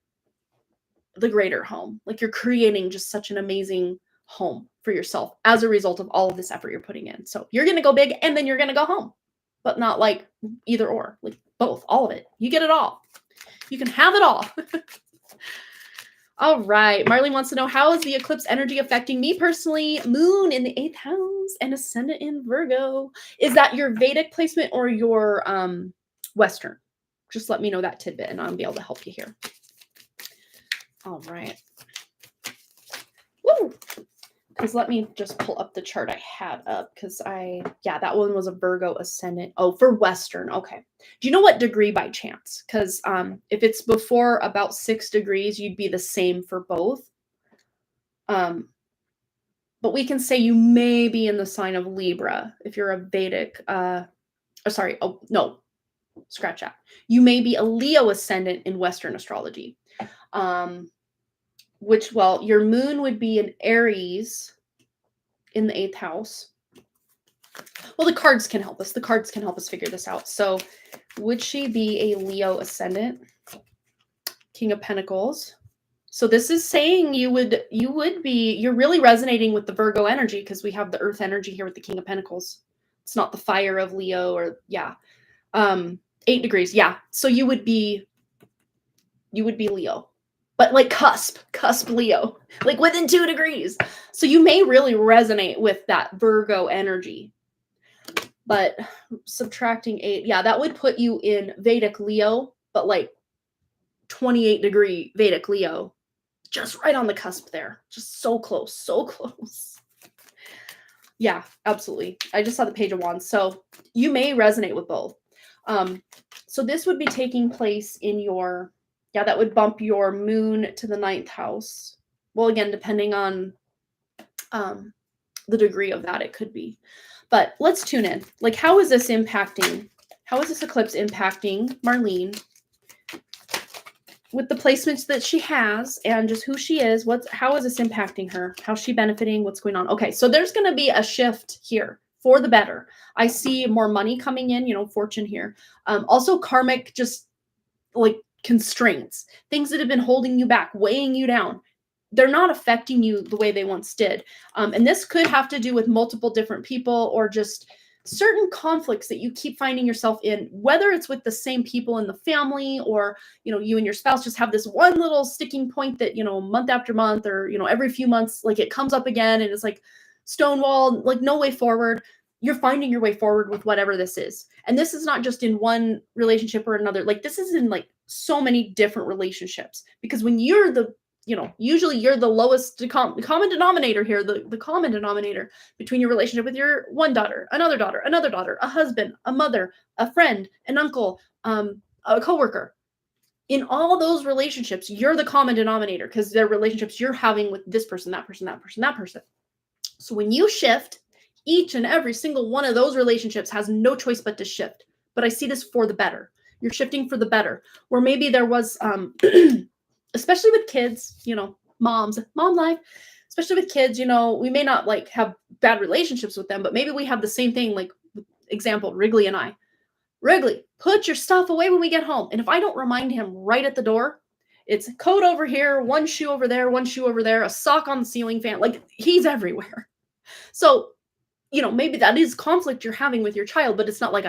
the greater home. Like you're creating just such an amazing home for yourself as a result of all of this effort you're putting in. So you're going to go big and then you're going to go home, but not like either or, like both, all of it. You get it all. You can have it all. All right. Marlene wants to know, how is the eclipse energy affecting me personally? Moon in the 8th house and ascendant in Virgo. Is that your Vedic placement or your Western? Just let me know that tidbit and I'll be able to help you here. All right. Woo! Because let me just pull up the chart I had up because that one was a Virgo ascendant. Oh, for Western. Okay. Do you know what degree by chance? Because if it's before about 6 degrees, you'd be the same for both. But we can say you may be in the sign of Libra if you're a Vedic. Scratch that. You may be a Leo ascendant in Western astrology. Your moon would be in Aries in the 8th house. Well, the cards can help us. The cards can help us figure this out. So would she be a Leo ascendant? King of Pentacles. So this is saying you're really resonating with the Virgo energy because we have the earth energy here with the King of Pentacles. It's not the fire of Leo 8 degrees. Yeah. So you would be Leo, but like cusp Leo, like within 2 degrees. So you may really resonate with that Virgo energy. But subtracting 8, that would put you in Vedic Leo, but like 28-degree Vedic Leo, just right on the cusp there. Just so close, so close. Yeah, absolutely. I just saw the Page of Wands. So you may resonate with both. So this would be taking place in your, that would bump your moon to the 9th house. Well, again, depending on the degree of that, it could be. But let's tune in. Like, how is this impacting? How is this eclipse impacting Marlene with the placements that she has and just who she is? How is this impacting her? How's she benefiting? What's going on? Okay, so there's going to be a shift here for the better. I see more money coming in, fortune here. Also karmic, just like constraints, things that have been holding you back, weighing you down. They're not affecting you the way they once did. And this could have to do with multiple different people or just certain conflicts that you keep finding yourself in, whether it's with the same people in the family or, you and your spouse just have this one little sticking point that, month after month or, every few months, like it comes up again and it's like stonewall, like no way forward. You're finding your way forward with whatever this is. And this is not just in one relationship or another. Like this is in like so many different relationships, because when you're usually you're the lowest common denominator here, the common denominator between your relationship with your one daughter, another daughter, a husband, a mother, a friend, an uncle, a coworker. In all those relationships, you're the common denominator because they're relationships you're having with this person, that person, that person, that person. So when you shift, each and every single one of those relationships has no choice but to shift. But I see this for the better. You're shifting for the better. Where maybe there was especially with kids, mom life, especially with kids, we may not like have bad relationships with them, but maybe we have the same thing. Like example, Wrigley and I. Wrigley, put your stuff away when we get home. And if I don't remind him right at the door, it's a coat over here, one shoe over there, a sock on the ceiling fan. Like he's everywhere. So, maybe that is conflict you're having with your child, but it's not like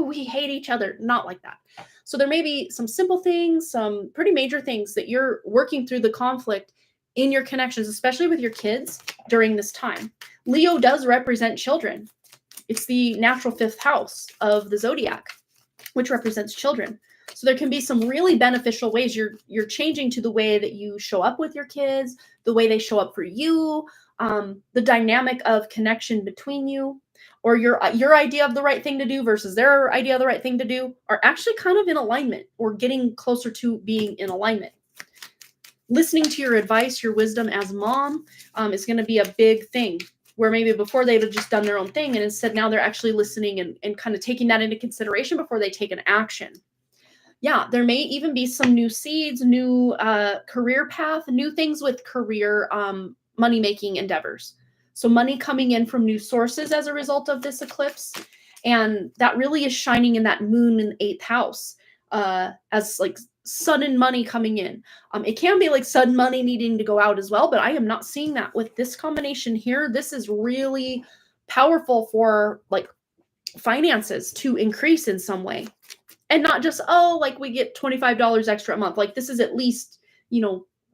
we hate each other. Not like that. So there may be some simple things, some pretty major things that you're working through the conflict in your connections, especially with your kids during this time. Leo does represent children. It's the natural 5th house of the zodiac, which represents children. So there can be some really beneficial ways you're changing to the way that you show up with your kids, the way they show up for you, the dynamic of connection between you, or your idea of the right thing to do versus their idea of the right thing to do are actually kind of in alignment or getting closer to being in alignment. Listening to your advice, your wisdom as mom is going to be a big thing, where maybe before they'd have just done their own thing and instead now they're actually listening and kind of taking that into consideration before they take an action. Yeah, there may even be some new seeds, new career path, new things with career money-making endeavors. So money coming in from new sources as a result of this eclipse. And that really is shining in that moon in the 8th house as like sudden money coming in. It can be like sudden money needing to go out as well, but I am not seeing that with this combination here. This is really powerful for like finances to increase in some way. And not just, like we get $25 extra a month. Like this is at least,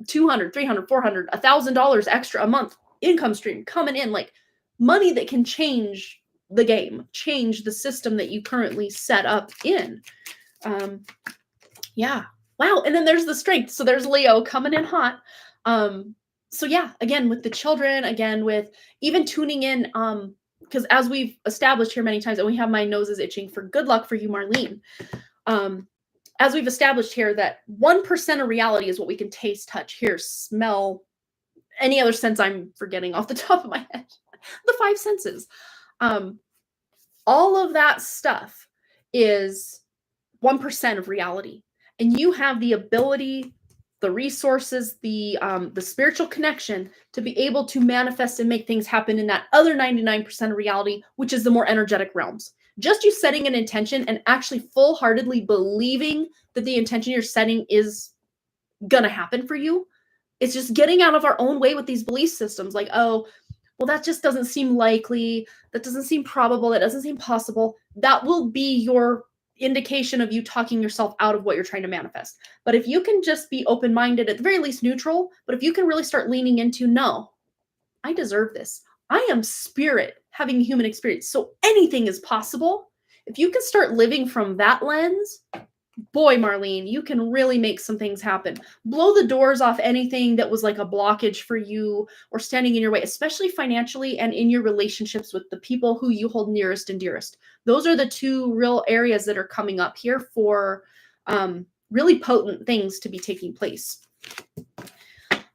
$200, $300, $400, $1,000 extra a month income stream coming in, like money that can change the game, change the system that you currently set up in. Yeah. Wow. And then there's the strength. So there's Leo coming in hot. So yeah, again, with the children, again, with even tuning in, because as we've established here many times, and we have my noses itching for good luck for you, Marlene. As we've established here, that 1% of reality is what we can taste, touch, hear, smell, any other sense I'm forgetting off the top of my head. The 5 senses. All of that stuff is 1% of reality. And you have the ability, the resources, the spiritual connection to be able to manifest and make things happen in that other 99% of reality, which is the more energetic realms. Just you setting an intention and actually full-heartedly believing that the intention you're setting is gonna happen for you. It's just getting out of our own way with these belief systems. Like, oh, well, that just doesn't seem likely. That doesn't seem probable. That doesn't seem possible. That will be your indication of you talking yourself out of what you're trying to manifest. But if you can just be open-minded, at the very least neutral, but if you can really start leaning into, no, I deserve this. I am spirit having a human experience. So anything is possible. If you can start living from that lens, boy, Marlene, you can really make some things happen. Blow the doors off anything that was like a blockage for you or standing in your way, especially financially and in your relationships with the people who you hold nearest and dearest. Those are the 2 real areas that are coming up here for really potent things to be taking place.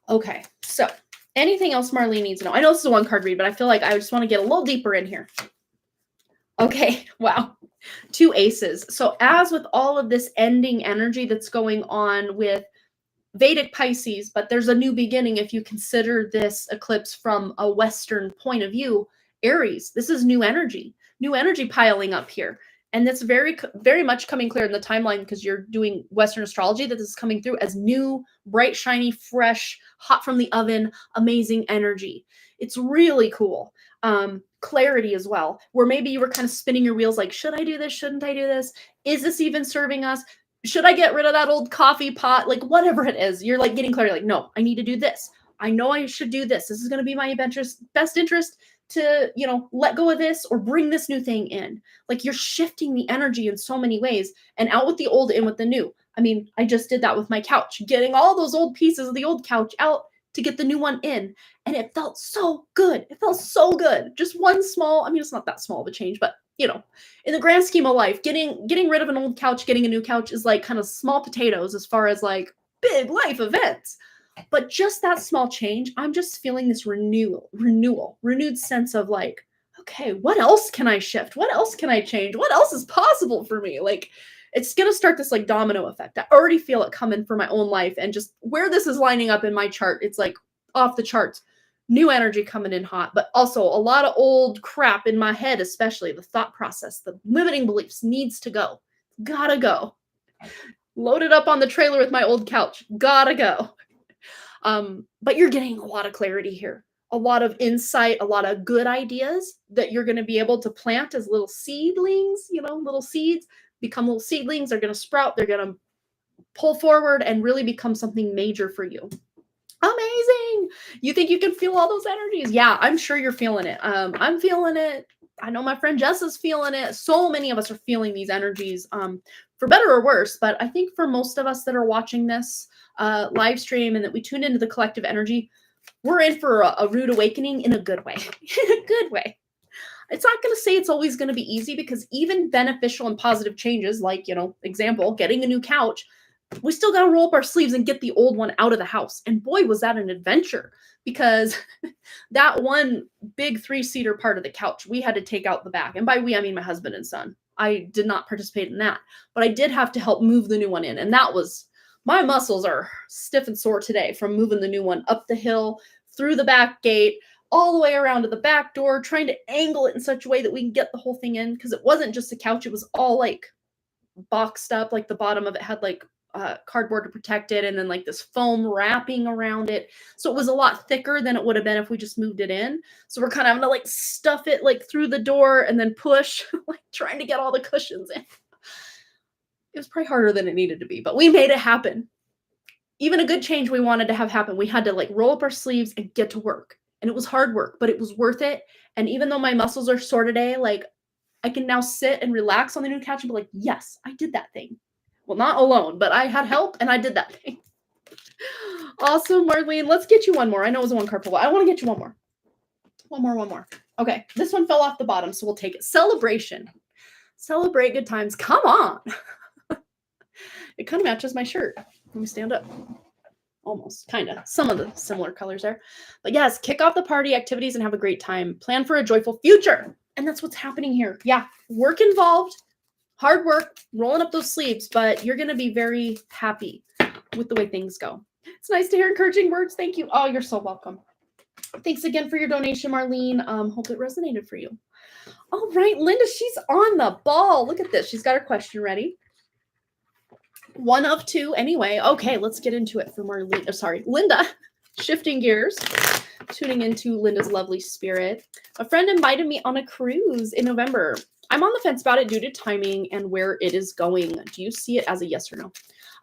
Okay, so anything else Marlene needs to know? I know this is a 1-card read, but I feel like I just want to get a little deeper in here. Okay, wow. 2 aces. So as with all of this ending energy that's going on with Vedic Pisces, but there's a new beginning if you consider this eclipse from a Western point of view, Aries, this is new energy piling up here. And that's very, very much coming clear in the timeline because you're doing Western astrology, that this is coming through as new, bright, shiny, fresh, hot from the oven, amazing energy. It's really cool. Clarity as well, where maybe you were kind of spinning your wheels like, should I do this? Shouldn't I do this? Is this even serving us? Should I get rid of that old coffee pot? Like whatever it is, you're like getting clarity, like, no, I need to do this. I know I should do this. This is going to be my best interest to, let go of this or bring this new thing in. Like you're shifting the energy in so many ways and out with the old, in with the new. I mean, I just did that with my couch, getting all those old pieces of the old couch out to get the new one in. And it felt so good. It felt so good. Just one small, I mean, it's not that small of a change, but in the grand scheme of life, getting rid of an old couch, getting a new couch is like kind of small potatoes as far as like big life events. But just that small change, I'm just feeling this renewed sense of like, okay, what else can I shift? What else can I change? What else is possible for me? Like, it's going to start this like domino effect. I already feel it coming for my own life, and just where this is lining up in my chart, it's like off the charts. New energy coming in hot, but also a lot of old crap in my head, especially the thought process, the limiting beliefs needs to go. Gotta go. Loaded up on the trailer with my old couch. Gotta go. But you're getting a lot of clarity here, a lot of insight, a lot of good ideas that you're going to be able to plant as little seedlings, little seeds, become little seedlings. They're going to sprout. They're going to pull forward and really become something major for you. Amazing. You think you can feel all those energies? Yeah, I'm sure you're feeling it. I'm feeling it. I know my friend Jess is feeling it. So many of us are feeling these energies, for better or worse. But I think for most of us that are watching this live stream and that we tune into the collective energy, we're in for a rude awakening in a good way. In a good way. It's not going to say it's always going to be easy, because even beneficial and positive changes, like, example, getting a new couch, we still got to roll up our sleeves and get the old one out of the house. And boy, was that an adventure, because that one big 3-seater part of the couch, we had to take out the back. And by we, I mean my husband and son. I did not participate in that, but I did have to help move the new one in. And that was, my muscles are stiff and sore today from moving the new one up the hill, through the back gate, all the way around to the back door, trying to angle it in such a way that we can get the whole thing in. Because it wasn't just a couch. It was all like boxed up. Like the bottom of it had like cardboard to protect it, and then like this foam wrapping around it. So it was a lot thicker than it would have been if we just moved it in. So we're kind of having to like stuff it like through the door and then push, like trying to get all the cushions in. It was probably harder than it needed to be, but we made it happen. even a good change we wanted to have happen, we had to like roll up our sleeves and get to work. And it was hard work, but it was worth it. And even though my muscles are sore today, like I can now sit and relax on the new couch and be like, yes, I did that thing. Well, not alone, but I had help and I did that thing. Awesome, Marlene. Let's get you one more. I know it was a one card pull. I want to get you one more. One more. Okay, this one fell off the bottom, so we'll take it. Celebration. Celebrate good times. Come on. It kind of matches my shirt. Let me stand up. Almost, kind of. Some of the similar colors there. But yes, kick off the party activities and have a great time. Plan for a joyful future. And that's what's happening here. Yeah, work involved, hard work, rolling up those sleeves, but you're going to be very happy with the way things go. It's nice to hear encouraging words. Thank you. Oh, you're so welcome. Thanks again for your donation, Marlene. Hope it resonated for you. All right, Linda, she's on the ball. Look at this. She's got her question ready. One of two anyway. Okay, let's get into it for Marlene. Oh, sorry, Linda. Shifting gears, tuning into Linda's lovely spirit. A friend invited me on a cruise in November. I'm on the fence about it due to timing and where it is going. Do you see it as a yes or no?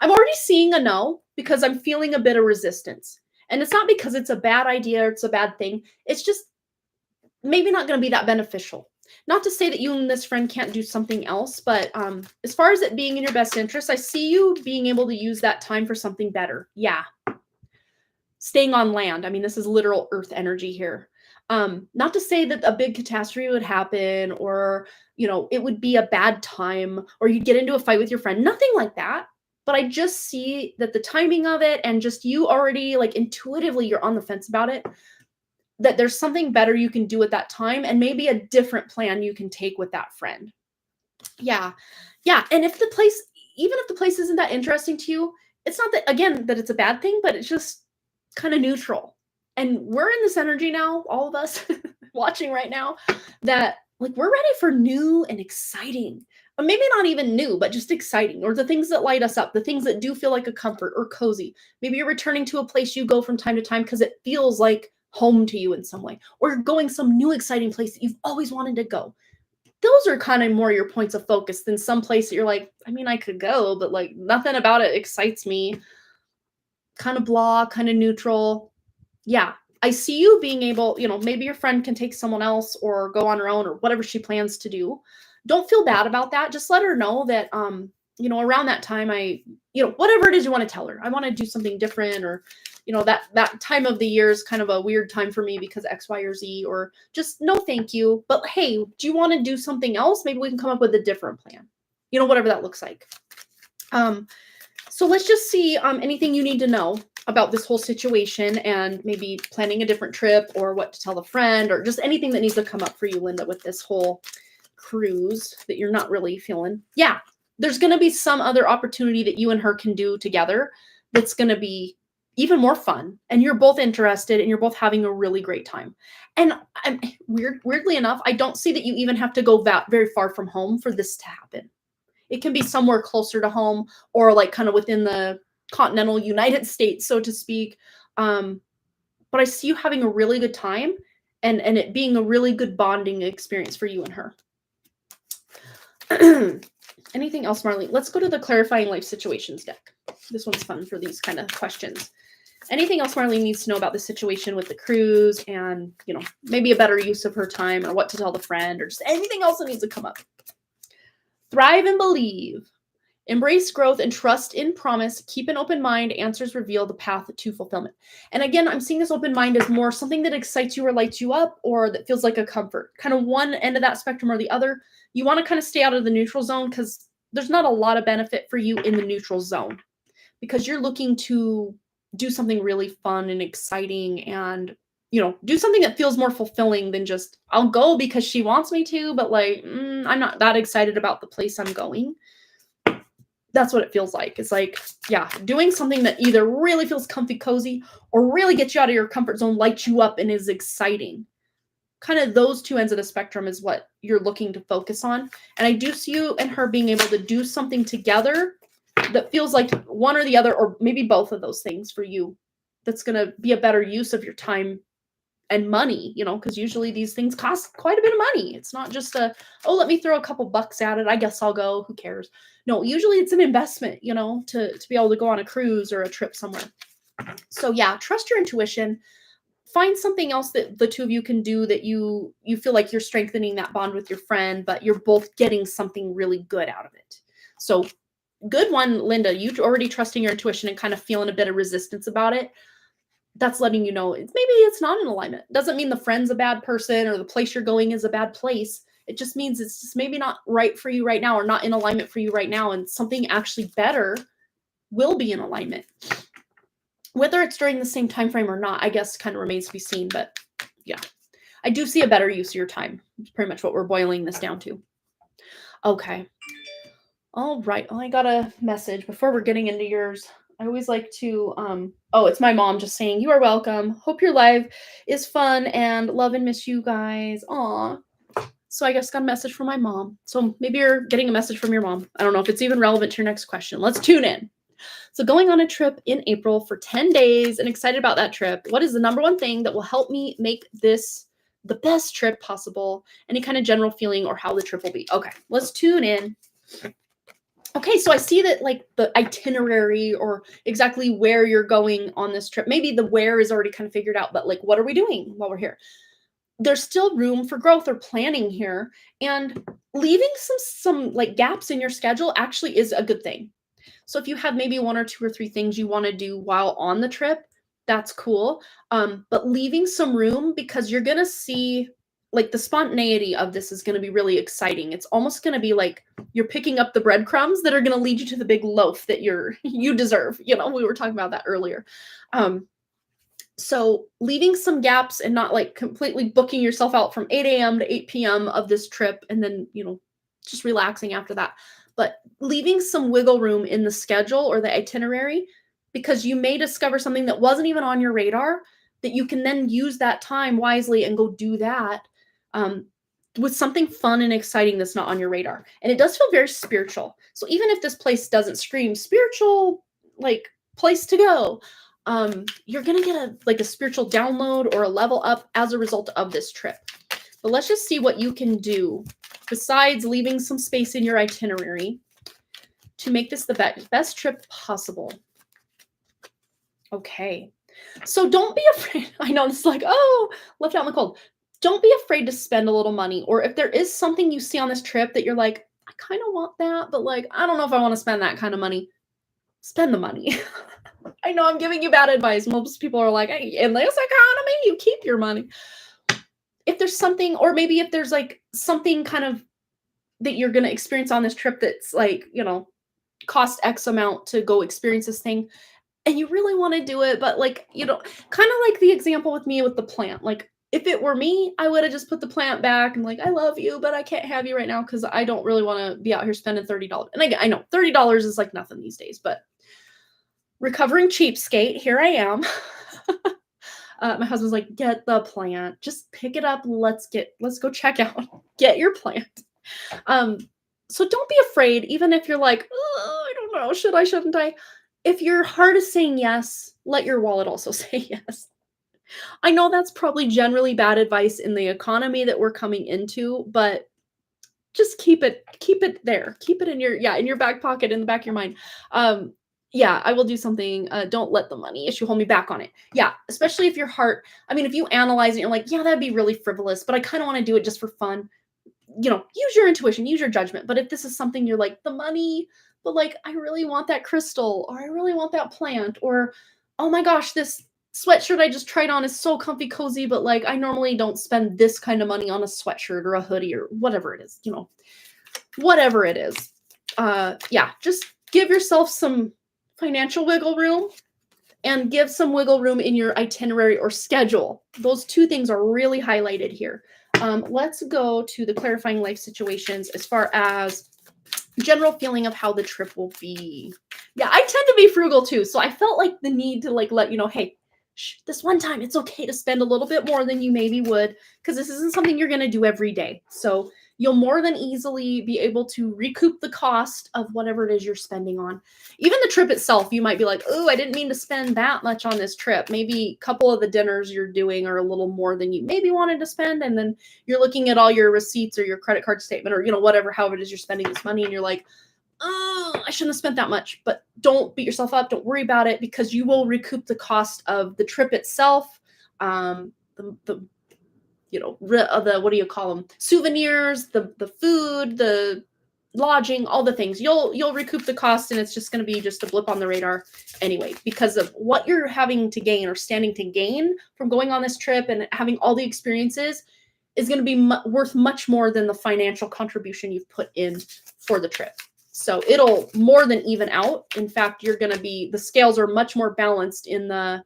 I'm already seeing a no because I'm feeling a bit of resistance. And it's not because it's a bad idea or it's a bad thing. It's just maybe not going to be that beneficial. Not to say that you and this friend can't do something else, but as far as it being in your best interest, I see you being able to use that time for something better. Yeah. Staying on land. I mean, this is literal earth energy here. Not to say that a big catastrophe would happen or, you know, it would be a bad time or you'd get into a fight with your friend. Nothing like that. But I just see that the timing of it and just you already like intuitively you're on the fence about it, that there's something better you can do at that time and maybe a different plan you can take with that friend. Yeah. Yeah. And if the place, even if the place isn't that interesting to you, it's not that, again, that it's a bad thing, but it's just kind of neutral. And we're in this energy now, all of us watching right now, that like we're ready for new and exciting. Or maybe not even new, but just exciting, or the things that light us up, the things that do feel like a comfort or cozy. Maybe you're returning to a place you go from time to time because it feels like home to you in some way, or going some new exciting place that you've always wanted to go. Those are kind of more your points of focus than some place that you're like, I mean, I could go, but like nothing about it excites me. Kind of blah, kind of neutral. Yeah, I see you being able, you know, maybe your friend can take someone else or go on her own or whatever she plans to do. Don't feel bad about that. Just let her know that, you know, around that time, whatever it is you want to tell her, I want to do something different, or, you know, that time of the year is kind of a weird time for me because X, Y, or Z, or just no, thank you. But hey, do you want to do something else? Maybe we can come up with a different plan, you know, whatever that looks like. So let's just see anything you need to know about this whole situation and maybe planning a different trip or what to tell a friend or just anything that needs to come up for you, Linda, with this whole cruise that you're not really feeling. Yeah, there's going to be some other opportunity that you and her can do together that's going to be even more fun. And you're both interested and you're both having a really great time. And weirdly enough, I don't see that you even have to go very far from home for this to happen. It can be somewhere closer to home or like kind of within the continental United States, so to speak. But I see you having a really good time and it being a really good bonding experience for you and her. Anything else, Marlene? Let's go to the Clarifying Life Situations deck. This one's fun for these kind of questions. Anything else Marlene needs to know about the situation with the cruise and, you know, maybe a better use of her time or what to tell the friend or just anything else that needs to come up? Thrive and believe. Embrace growth and trust in promise. Keep an open mind. Answers reveal the path to fulfillment. And again, I'm seeing this open mind as more something that excites you or lights you up or that feels like a comfort. Kind of one end of that spectrum or the other. You want to kind of stay out of the neutral zone because there's not a lot of benefit for you in the neutral zone because you're looking to do something really fun and exciting and, you know, do something that feels more fulfilling than just, I'll go because she wants me to, but like, I'm not that excited about the place I'm going. That's what it feels like. It's like, yeah, doing something that either really feels comfy, cozy, or really gets you out of your comfort zone, lights you up, and is exciting. Kind of those two ends of the spectrum is what you're looking to focus on. And I do see you and her being able to do something together that feels like one or the other, or maybe both of those things for you. That's going to be a better use of your time and money, you know, because usually these things cost quite a bit of money. It's not just let me throw a couple bucks at it. I guess I'll go. Who cares? No, usually it's an investment, you know, to be able to go on a cruise or a trip somewhere. So yeah, trust your intuition. Find something else that the two of you can do that you feel like you're strengthening that bond with your friend, but you're both getting something really good out of it. So good one, Linda. You already trusting your intuition and kind of feeling a bit of resistance about it. That's letting you know maybe it's not in alignment. Doesn't mean the friend's a bad person or the place you're going is a bad place. It just means it's just maybe not right for you right now or not in alignment for you right now. And something actually better will be in alignment. Whether it's during the same time frame or not, I guess kind of remains to be seen. But yeah, I do see a better use of your time. It's pretty much what we're boiling this down to. Okay. All right. Well, I got a message before we're getting into yours. I always like to, oh, it's my mom just saying, you are welcome. Hope your live is fun and love and miss you guys. Aw. So I guess got a message from my mom. So maybe you're getting a message from your mom. I don't know if it's even relevant to your next question. Let's tune in. So going on a trip in April for 10 days and excited about that trip. What is the number one thing that will help me make this the best trip possible? Any kind of general feeling or how the trip will be. Okay, let's tune in. Okay, so I see that like the itinerary or exactly where you're going on this trip. Maybe the where is already kind of figured out, but like what are we doing while we're here? There's still room for growth or planning here, and leaving some like gaps in your schedule actually is a good thing. So if you have maybe 1 or 2 or 3 things you want to do while on the trip, that's cool. But leaving some room because you're going to see like the spontaneity of this is going to be really exciting. It's almost going to be like you're picking up the breadcrumbs that are going to lead you to the big loaf that you deserve. You know, we were talking about that earlier. So leaving some gaps and not like completely booking yourself out from 8 a.m. to 8 p.m. of this trip and then, you know, just relaxing after that. But leaving some wiggle room in the schedule or the itinerary, because you may discover something that wasn't even on your radar that you can then use that time wisely and go do that with something fun and exciting that's not on your radar. And it does feel very spiritual. So even if this place doesn't scream spiritual, like place to go, you're going to get a spiritual download or a level up as a result of this trip. But let's just see what you can do besides leaving some space in your itinerary to make this the best trip possible. Okay. So don't be afraid. I know this is like, oh, left out in the cold. Don't be afraid to spend a little money. Or if there is something you see on this trip that you're like, I kind of want that, but like, I don't know if I want to spend that kind of money. Spend the money. I know I'm giving you bad advice. Most people are like, hey, in this economy, you keep your money. If there's something, or maybe if there's like something kind of that you're going to experience on this trip that's like, you know, cost X amount to go experience this thing and you really want to do it, but like, you know, kind of like the example with me with the plant. Like if it were me, I would have just put the plant back and like, I love you, but I can't have you right now because I don't really want to be out here spending $30. And I know $30 is like nothing these days, but recovering cheapskate, here I am. My husband's like, get the plant, just pick it up. Let's go check out, get your plant. So don't be afraid, even if you're like, oh, I don't know, should I, shouldn't I? If your heart is saying yes, let your wallet also say yes. I know that's probably generally bad advice in the economy that we're coming into, but just keep it there. Keep it in your back pocket, in the back of your mind. Yeah, I will do something. Don't let the money issue hold me back on it. Yeah, especially if your heart, I mean, if you analyze it, you're like, yeah, that'd be really frivolous, but I kind of want to do it just for fun. You know, use your intuition, use your judgment. But if this is something you're like, the money, but like, I really want that crystal, or I really want that plant, or, oh my gosh, this sweatshirt I just tried on is so comfy, cozy, but like, I normally don't spend this kind of money on a sweatshirt or a hoodie or whatever it is, you know, whatever it is. Yeah, just give yourself some financial wiggle room and give some wiggle room in your itinerary or schedule. Those two things are really highlighted here. Let's go to the clarifying life situations as far as general feeling of how the trip will be. Yeah, I tend to be frugal too. So I felt like the need to like let you know, hey, this one time it's okay to spend a little bit more than you maybe would, because this isn't something you're going to do every day. So you'll more than easily be able to recoup the cost of whatever it is you're spending on. Even the trip itself, you might be like, oh, I didn't mean to spend that much on this trip. Maybe a couple of the dinners you're doing are a little more than you maybe wanted to spend. And then you're looking at all your receipts or your credit card statement or, you know, whatever, however it is you're spending this money. And you're like, oh, I shouldn't have spent that much, but don't beat yourself up. Don't worry about it because you will recoup the cost of the trip itself. The the what do you call them? Souvenirs, the food, the lodging, all the things. You'll recoup the cost, and it's just going to be just a blip on the radar anyway because of what you're having to gain or standing to gain from going on this trip and having all the experiences is going to be worth much more than the financial contribution you've put in for the trip. So it'll more than even out. In fact, you're going to be, the scales are much more balanced in the,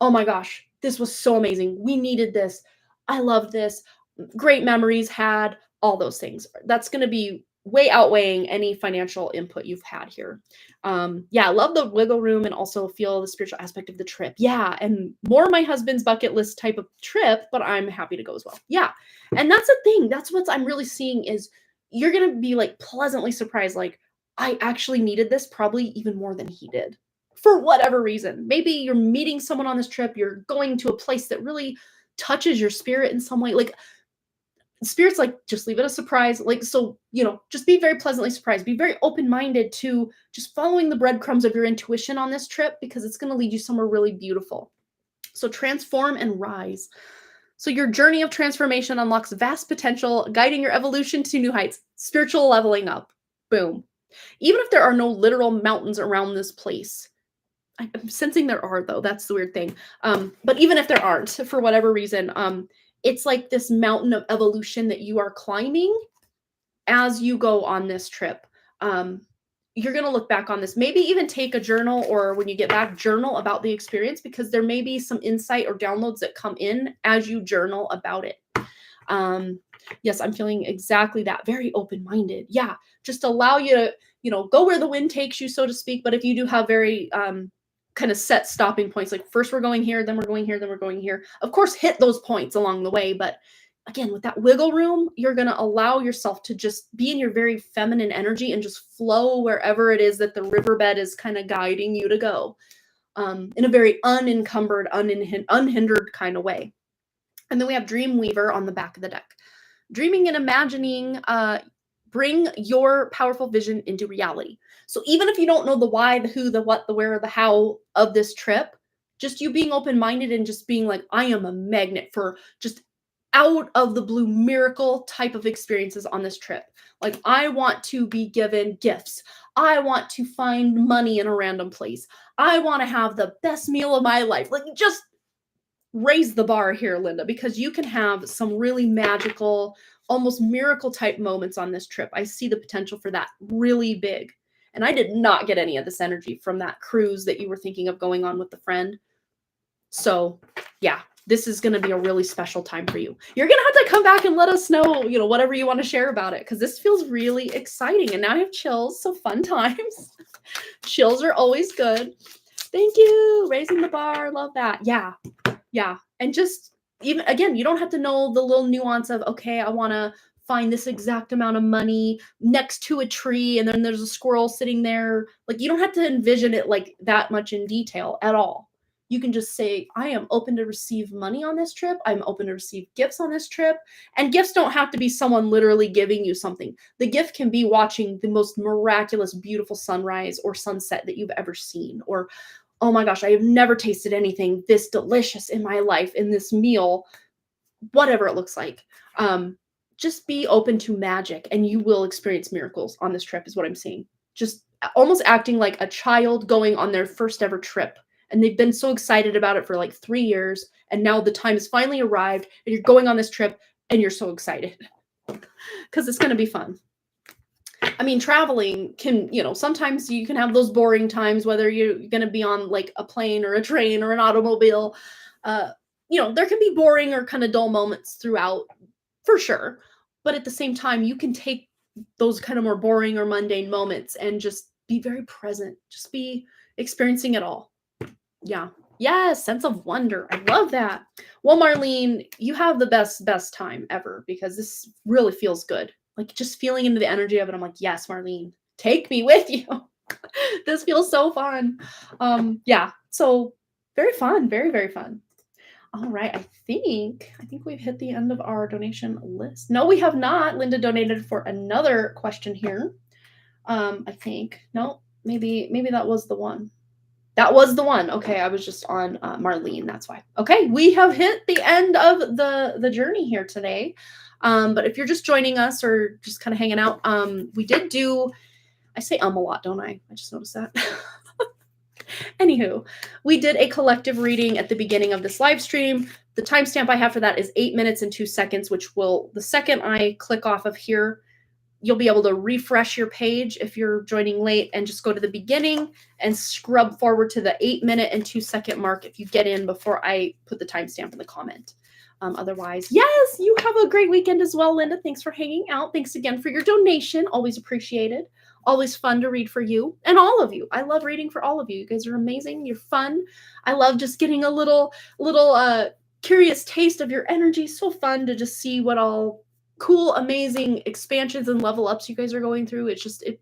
oh my gosh, this was so amazing. We needed this. I loved this. Great memories had, all those things. That's going to be way outweighing any financial input you've had here. Yeah, I love the wiggle room and also feel the spiritual aspect of the trip. Yeah, and more my husband's bucket list type of trip, but I'm happy to go as well. Yeah, and that's the thing. That's what I'm really seeing is you're going to be like pleasantly surprised. Like, I actually needed this probably even more than he did for whatever reason. Maybe you're meeting someone on this trip. You're going to a place that really touches your spirit in some way. Like, spirit's like, just leave it a surprise. Like, so, just be very pleasantly surprised. Be very open-minded to just following the breadcrumbs of your intuition on this trip because it's going to lead you somewhere really beautiful. So transform and rise. So your journey of transformation unlocks vast potential, guiding your evolution to new heights. Spiritual leveling up. Boom. Even if there are no literal mountains around this place, I'm sensing there are, though. That's the weird thing. But even if there aren't, for whatever reason, it's like this mountain of evolution that you are climbing as you go on this trip. You're going to look back on this, maybe even take a journal, or when you get back, journal about the experience, because there may be some insight or downloads that come in as you journal about it. Yes, I'm feeling exactly that. Very open-minded. Yeah, just allow you to, go where the wind takes you, so to speak. But if you do have very kind of set stopping points, like first we're going here, then we're going here, then we're going here. Of course, hit those points along the way. But again, with that wiggle room, you're going to allow yourself to just be in your very feminine energy and just flow wherever it is that the riverbed is kind of guiding you to go, in a very unencumbered, unhindered kind of way. And then we have Dreamweaver on the back of the deck. Dreaming and imagining, bring your powerful vision into reality. So even if you don't know the why, the who, the what, the where, the how of this trip, just you being open-minded and just being like, I am a magnet for just out of the blue miracle type of experiences on this trip. Like, I want to be given gifts. I want to find money in a random place. I want to have the best meal of my life. Like, just raise the bar here, Linda, because you can have some really magical, almost miracle type moments on this trip. I see the potential for that really big. And I did not get any of this energy from that cruise that you were thinking of going on with the friend. So yeah, this is going to be a really special time for you. You're going to have to come back and let us know, whatever you want to share about it, because this feels really exciting. And now I have chills, so fun times. Chills are always good. Thank you. Raising the bar. Love that. Yeah. Yeah. And just even, again, you don't have to know the little nuance of, okay, I want to find this exact amount of money next to a tree and then there's a squirrel sitting there. Like, you don't have to envision it like that much in detail at all. You can just say, I am open to receive money on this trip. I'm open to receive gifts on this trip. And gifts don't have to be someone literally giving you something. The gift can be watching the most miraculous, beautiful sunrise or sunset that you've ever seen. Or, oh my gosh, I have never tasted anything this delicious in my life in this meal, whatever it looks like. Just be open to magic and you will experience miracles on this trip is what I'm seeing. Just almost acting like a child going on their first ever trip. And they've been so excited about it for like 3 years. And now the time has finally arrived and you're going on this trip and you're so excited because it's going to be fun. I mean, traveling can, sometimes you can have those boring times, whether you're going to be on like a plane or a train or an automobile. There can be boring or kind of dull moments throughout for sure. But at the same time, you can take those kind of more boring or mundane moments and just be very present. Just be experiencing it all. Yeah. Yes. Sense of wonder. I love that. Well, Marlene, you have the best time ever because this really feels good. Like, just feeling into the energy of it. I'm like, yes, Marlene, take me with you. This feels so fun. Yeah. So very fun. Very, very fun. All right. I think we've hit the end of our donation list. No, we have not. Linda donated for another question here. I think. No, maybe that was the one. That was the one. Okay, I was just on Marlene. That's why. Okay, we have hit the end of the journey here today. But if you're just joining us or just kind of hanging out, we did do. I say a lot, don't I? I just noticed that. Anywho, we did a collective reading at the beginning of this live stream. The timestamp I have for that is 8 minutes and 2 seconds, which will, the second I click off of here, you'll be able to refresh your page if you're joining late and just go to the beginning and scrub forward to the 8 minute and 2 second mark if you get in before I put the timestamp in the comment. Otherwise, yes, you have a great weekend as well, Linda. Thanks for hanging out. Thanks again for your donation. Always appreciated. Always fun to read for you and all of you. I love reading for all of you. You guys are amazing. You're fun. I love just getting a little curious taste of your energy. So fun to just see what all cool, amazing expansions and level ups you guys are going through. It's just, it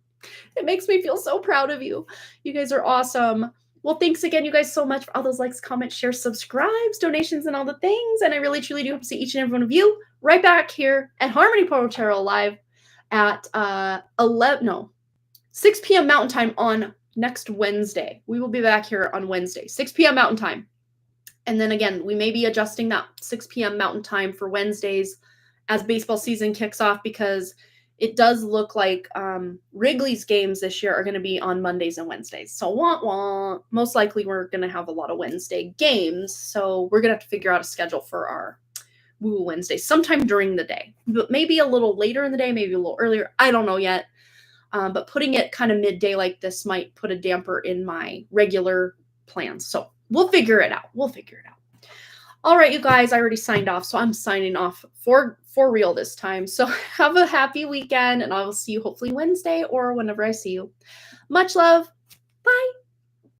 makes me feel so proud of you. You guys are awesome. Well, thanks again, you guys, so much for all those likes, comments, shares, subscribes, donations, and all the things. And I really, truly do hope to see each and every one of you right back here at Harmony Portal Tarot Live at 6 p.m. Mountain Time on next Wednesday. We will be back here on Wednesday, 6 p.m. Mountain Time. And then again, we may be adjusting that 6 p.m. Mountain Time for Wednesdays as baseball season kicks off, because it does look like Wrigley's games this year are going to be on Mondays and Wednesdays. So most likely we're going to have a lot of Wednesday games. So we're going to have to figure out a schedule for our Woo Wednesday sometime during the day, but maybe a little later in the day, maybe a little earlier. I don't know yet. But putting it kind of midday like this might put a damper in my regular plans. So we'll figure it out. All right, you guys, I already signed off, so I'm signing off for real this time. So have a happy weekend, and I will see you hopefully Wednesday or whenever I see you. Much love. Bye.